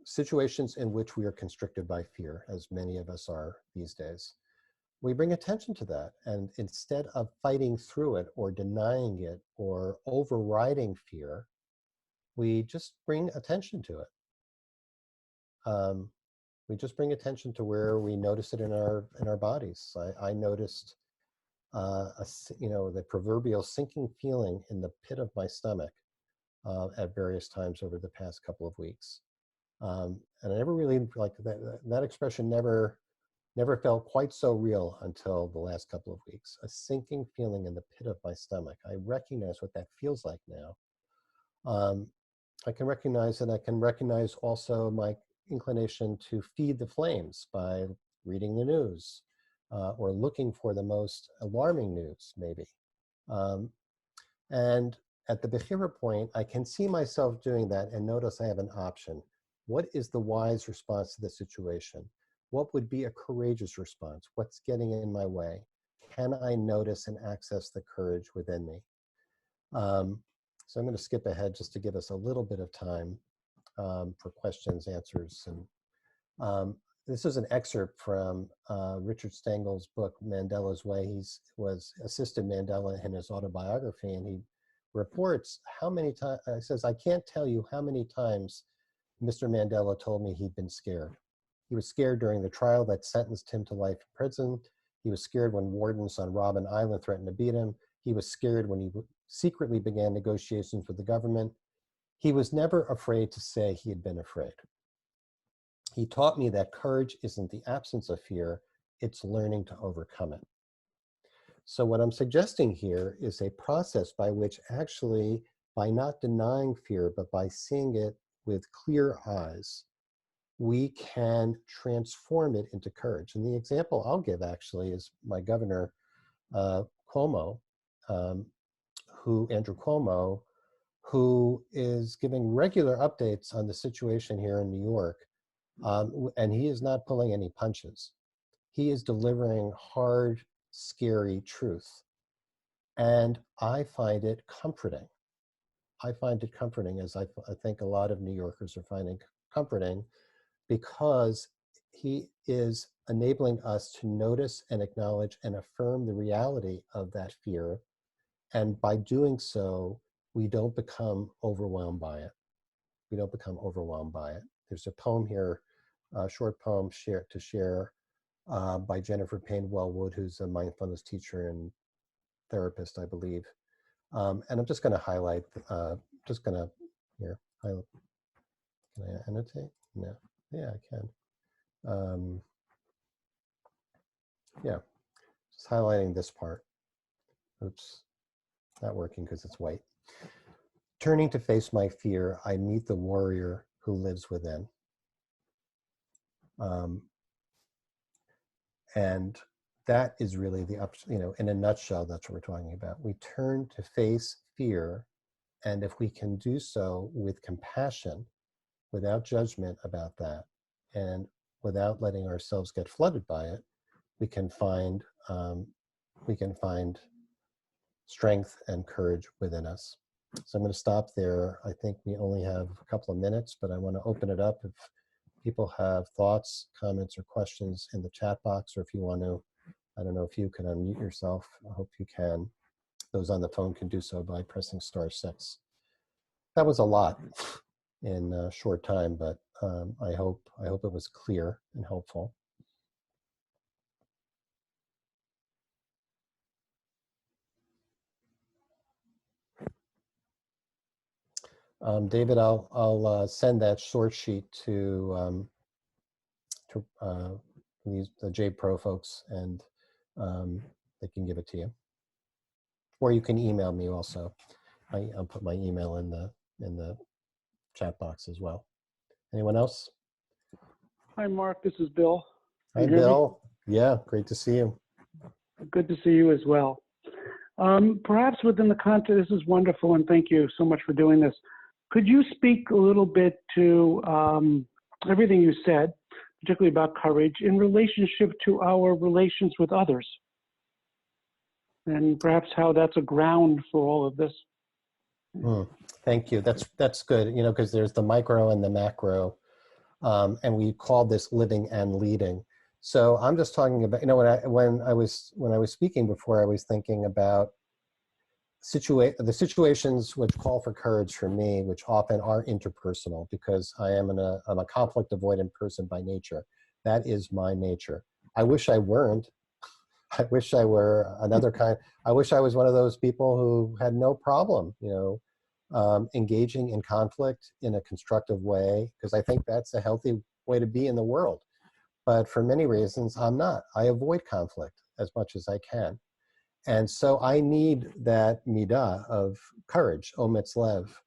situations in which we are constricted by fear, as many of us are these days, we bring attention to that. And instead of fighting through it or denying it or overriding fear, we just bring attention to it. we just bring attention to where we notice it in our bodies. I noticed, the proverbial sinking feeling in the pit of my stomach at various times over the past couple of weeks. And I never really, like, that expression never felt quite so real until the last couple of weeks. A sinking feeling in the pit of my stomach. I recognize what that feels like now. I can recognize it. I can recognize also my inclination to feed the flames by reading the news or looking for the most alarming news, maybe. And at the Bechira point, I can see myself doing that and notice I have an option. What is the wise response to the situation? What would be a courageous response? What's getting in my way? Can I notice and access the courage within me? So I'm going to skip ahead just to give us a little bit of time for questions, answers. And this is an excerpt from Richard Stengel's book, Mandela's Way. He assisted Mandela in his autobiography, and he reports how many times, he says, I can't tell you how many times Mr. Mandela told me he'd been scared. He was scared during the trial that sentenced him to life in prison. He was scared when wardens on Robben Island threatened to beat him. He was scared when he secretly began negotiations with the government. He was never afraid to say he had been afraid. He taught me that courage isn't the absence of fear, it's learning to overcome it. So what I'm suggesting here is a process by which actually, by not denying fear, but by seeing it with clear eyes, we can transform it into courage. And the example I'll give actually is my governor, Cuomo, Andrew Cuomo, who is giving regular updates on the situation here in New York. And he is not pulling any punches. He is delivering hard, scary truth. And I find it comforting. I find it comforting, as I think a lot of New Yorkers are finding comforting, because he is enabling us to notice and acknowledge and affirm the reality of that fear. And by doing so, we don't become overwhelmed by it. We don't become overwhelmed by it. There's a poem here, a short poem to share by Jennifer Payne Wellwood, who's a mindfulness teacher and therapist, I believe. And I'm just going to highlight, highlight. Can I annotate? No. Yeah, I can. Yeah, just highlighting this part. Oops, not working because it's white. Turning to face my fear, I meet the warrior who lives within. And that is really in a nutshell, that's what we're talking about. We turn to face fear, and if we can do so with compassion, without judgment about that, and without letting ourselves get flooded by it, we can find strength and courage within us. So I'm going to stop there. I think we only have a couple of minutes, but I want to open it up if people have thoughts, comments, or questions in the chat box, or if you want to, I don't know if you can unmute yourself. I hope you can. Those on the phone can do so by pressing *6. That was a lot in a short time, but I hope it was clear and helpful. David, I'll send that short sheet to the JPro folks, and they can give it to you. Or you can email me also. I'll put my email in the chat box as well. Anyone else? Hi, Mark. This is Bill. Hi, Bill. Yeah, great to see you. Good to see you as well. Perhaps within the context, this is wonderful, and thank you so much for doing this. Could you speak a little bit to everything you said, particularly about courage, in relationship to our relations with others? And perhaps how that's a ground for all of this. Thank you. That's good. Because there's the micro and the macro, and we call this living and leading. So I'm just talking about, when I was speaking before, I was thinking about the situations which call for courage for me, which often are interpersonal, because I'm a conflict avoidant person by nature. That is my nature. I wish I weren't. I wish I were another kind. I wish I was one of those people who had no problem, engaging in conflict in a constructive way, because I think that's a healthy way to be in the world. But for many reasons, I'm not. I avoid conflict as much as I can. And so I need that midah of courage, ometz lev,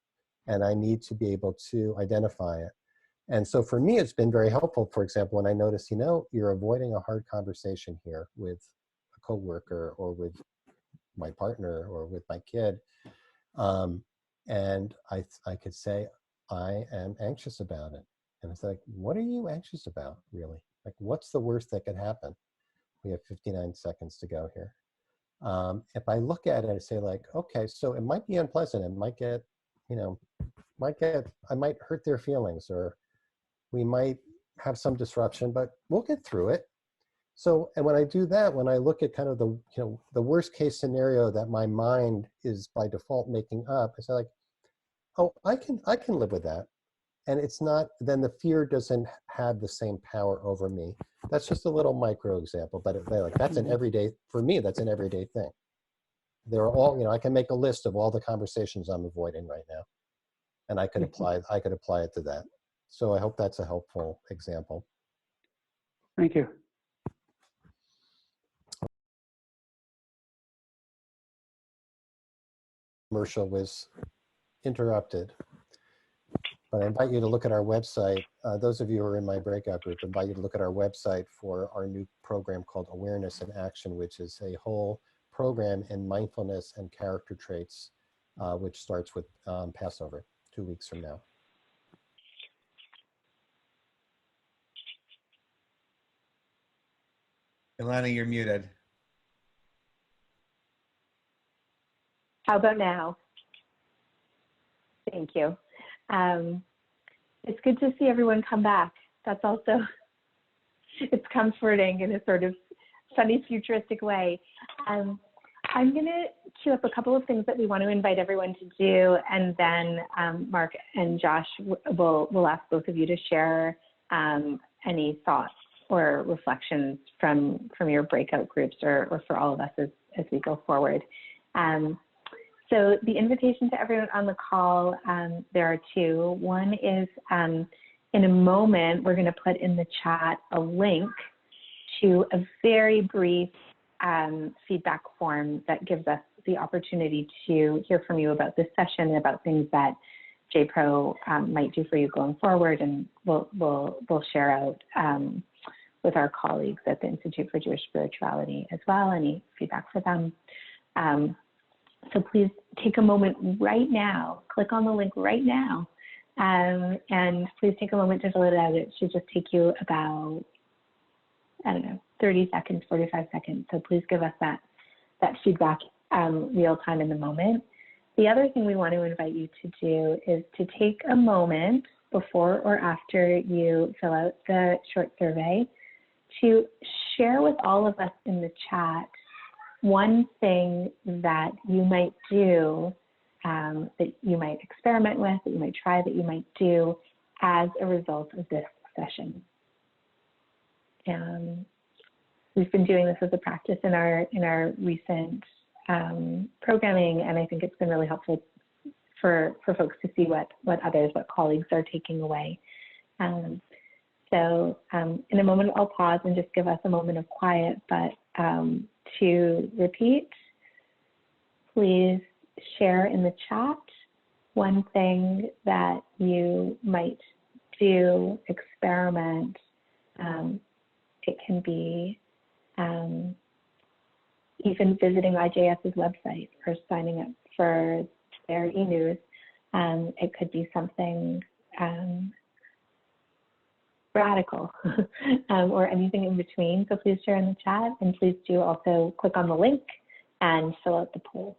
and I need to be able to identify it. And so for me, it's been very helpful, for example, when I notice, you're avoiding a hard conversation here with a coworker or with my partner or with my kid. And I could say, I am anxious about it. And it's like, what are you anxious about, really? Like, what's the worst that could happen? We have 59 seconds to go here. If I look at it and say like, okay, so it might be unpleasant. It might get, I might hurt their feelings, or we might have some disruption, but we'll get through it. So, and when I do that, when I look at kind of the worst case scenario that my mind is by default making up, I say like, oh, I can live with that. And it's not, then the fear doesn't have the same power over me. That's just a little micro example, but that's an everyday, for me, that's an everyday thing. There are all, I can make a list of all the conversations I'm avoiding right now. And I could apply it to that. So I hope that's a helpful example. Thank you. Commercial was interrupted. But I invite you to look at our website. Those of you who are in my breakout group, I invite you to look at our website for our new program called Awareness in Action, which is a whole program in mindfulness and character traits, which starts with Passover, 2 weeks from now. Ilana, you're muted. How about now? Thank you. It's good to see everyone come back. That's also, it's comforting in a sort of sunny, futuristic way. I'm going to queue up a couple of things that we want to invite everyone to do, and then Marc and Josh will ask both of you to share any thoughts or reflections from your breakout groups, or for all of us as we go forward. So the invitation to everyone on the call, there are two. One is in a moment, we're going to put in the chat a link to a very brief feedback form that gives us the opportunity to hear from you about this session and about things that JPro might do for you going forward, and we'll share out with our colleagues at the Institute for Jewish Spirituality as well, any feedback for them. So please take a moment right now, click on the link right now, and please take a moment to fill it out. It should just take you about, 30 seconds, 45 seconds. So please give us that feedback real time in the moment. The other thing we want to invite you to do is to take a moment before or after you fill out the short survey to share with all of us in the chat one thing that you might do, that you might experiment with, that you might try, that you might do as a result of this session. We've been doing this as a practice in our recent programming, and I think it's been really helpful for folks to see what colleagues are taking away. So in a moment, I'll pause and just give us a moment of quiet, but to repeat, please share in the chat one thing that you might do, experiment. It can be even visiting IJS's website or signing up for their e-news. It could be something radical or anything in between. So please share in the chat, and please do also click on the link and fill out the poll.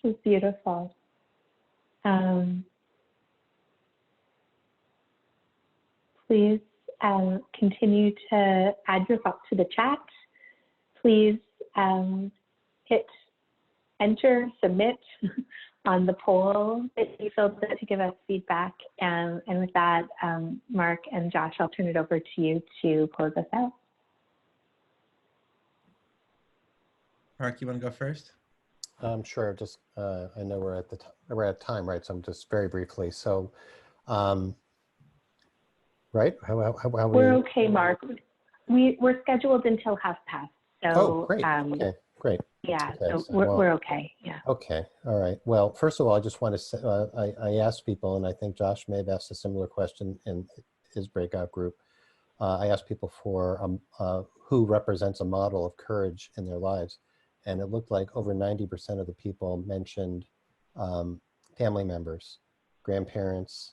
This is beautiful. Please continue to add your thoughts to the chat. Please hit enter, submit on the poll that you filled out to give us feedback. And with that, Marc and Josh, I'll turn it over to you to close us out. Marc, you want to go first? Sure. Just I know we're at time, right? So I'm just very briefly. So, right? How we're okay, Marc. We're scheduled until 5:30. So, oh, great. Okay, great. Yeah, okay, so we're okay. Yeah. Okay. All right. Well, first of all, I just want to say I asked people, and I think Josh may have asked a similar question in his breakout group. I asked people for who represents a model of courage in their lives. And it looked like over 90% of the people mentioned family members, grandparents,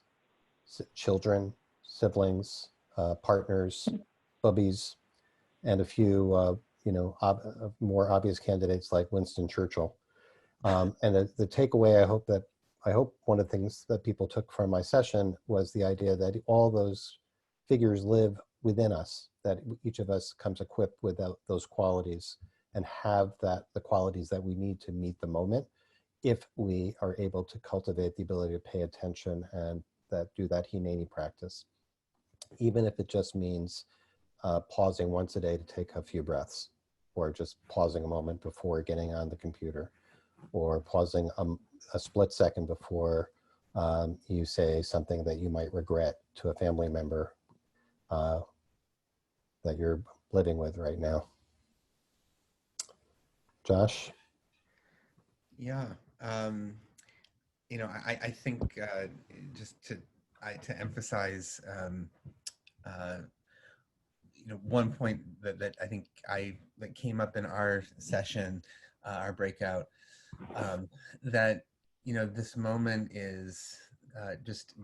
children, siblings, partners, bubbies, and a few, more obvious candidates like Winston Churchill. And the takeaway, I hope one of the things that people took from my session was the idea that all those figures live within us, that each of us comes equipped with those qualities and have the qualities that we need to meet the moment if we are able to cultivate the ability to pay attention and do that hineni practice, even if it just means pausing once a day to take a few breaths, or just pausing a moment before getting on the computer, or pausing a split second before you say something that you might regret to a family member that you're living with right now. Josh? Yeah, I think just to emphasize, one point that I think that came up in our session, our breakout, that this moment is just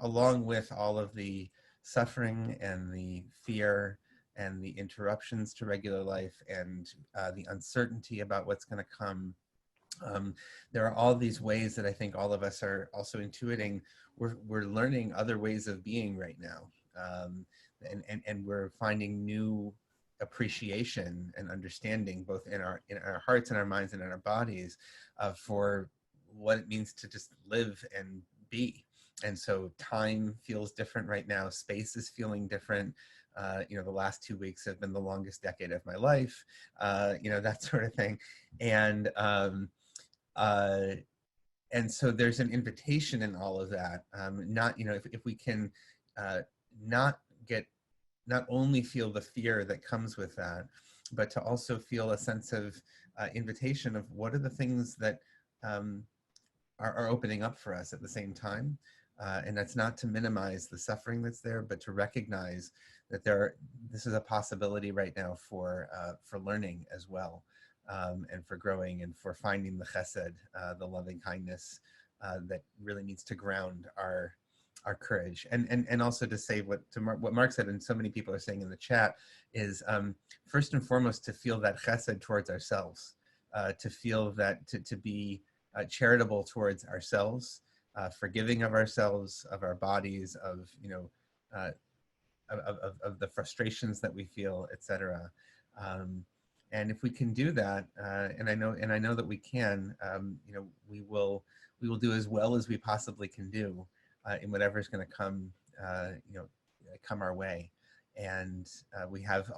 along with all of the suffering and the fear and the interruptions to regular life and the uncertainty about what's going to come. There are all these ways that I think all of us are also intuiting. We're learning other ways of being right now, and we're finding new appreciation and understanding, both in our hearts and our minds and in our bodies, for what it means to just live and be. And so time feels different right now. Space is feeling different. The last 2 weeks have been the longest decade of my life, that sort of thing. And so there's an invitation in all of that. If we can not only feel the fear that comes with that, but to also feel a sense of invitation of what are the things that are opening up for us at the same time. And that's not to minimize the suffering that's there, but to recognize that this is a possibility right now for learning as well, and for growing and for finding the chesed, the loving kindness that really needs to ground our courage. And also to say what Marc said, and so many people are saying in the chat, is first and foremost to feel that chesed towards ourselves, to feel that to be charitable towards ourselves, forgiving of ourselves, of our bodies, of the frustrations that we feel, etc. And if we can do that, and I know that we can, we will do as well as we possibly can do in whatever is going to come, come our way. And we have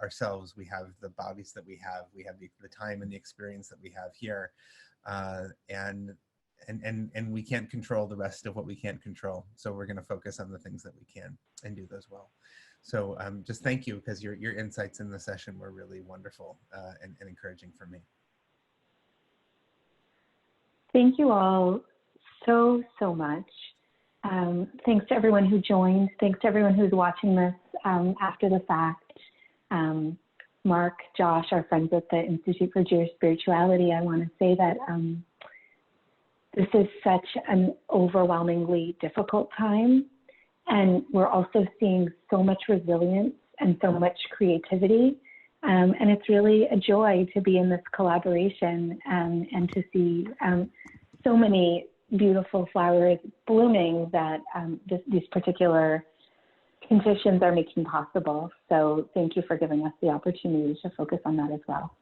ourselves, we have the bodies that we have the time and the experience that we have here, and we can't control the rest of what we can't control. So we're going to focus on the things that we can and do those well. So just thank you, because your insights in the session were really wonderful and encouraging for me. Thank you all so much. Thanks to everyone who joined. Thanks to everyone who's watching this after the fact. Marc, Josh, our friends at the Institute for Jewish Spirituality, I want to say that this is such an overwhelmingly difficult time, and we're also seeing so much resilience and so much creativity And it's really a joy to be in this collaboration and to see so many beautiful flowers blooming that these particular conditions are making possible. So thank you for giving us the opportunity to focus on that as well.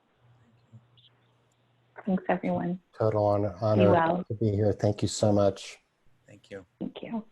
Thanks, everyone. Total honor Be well. to be here. Thank you so much. Thank you. Thank you.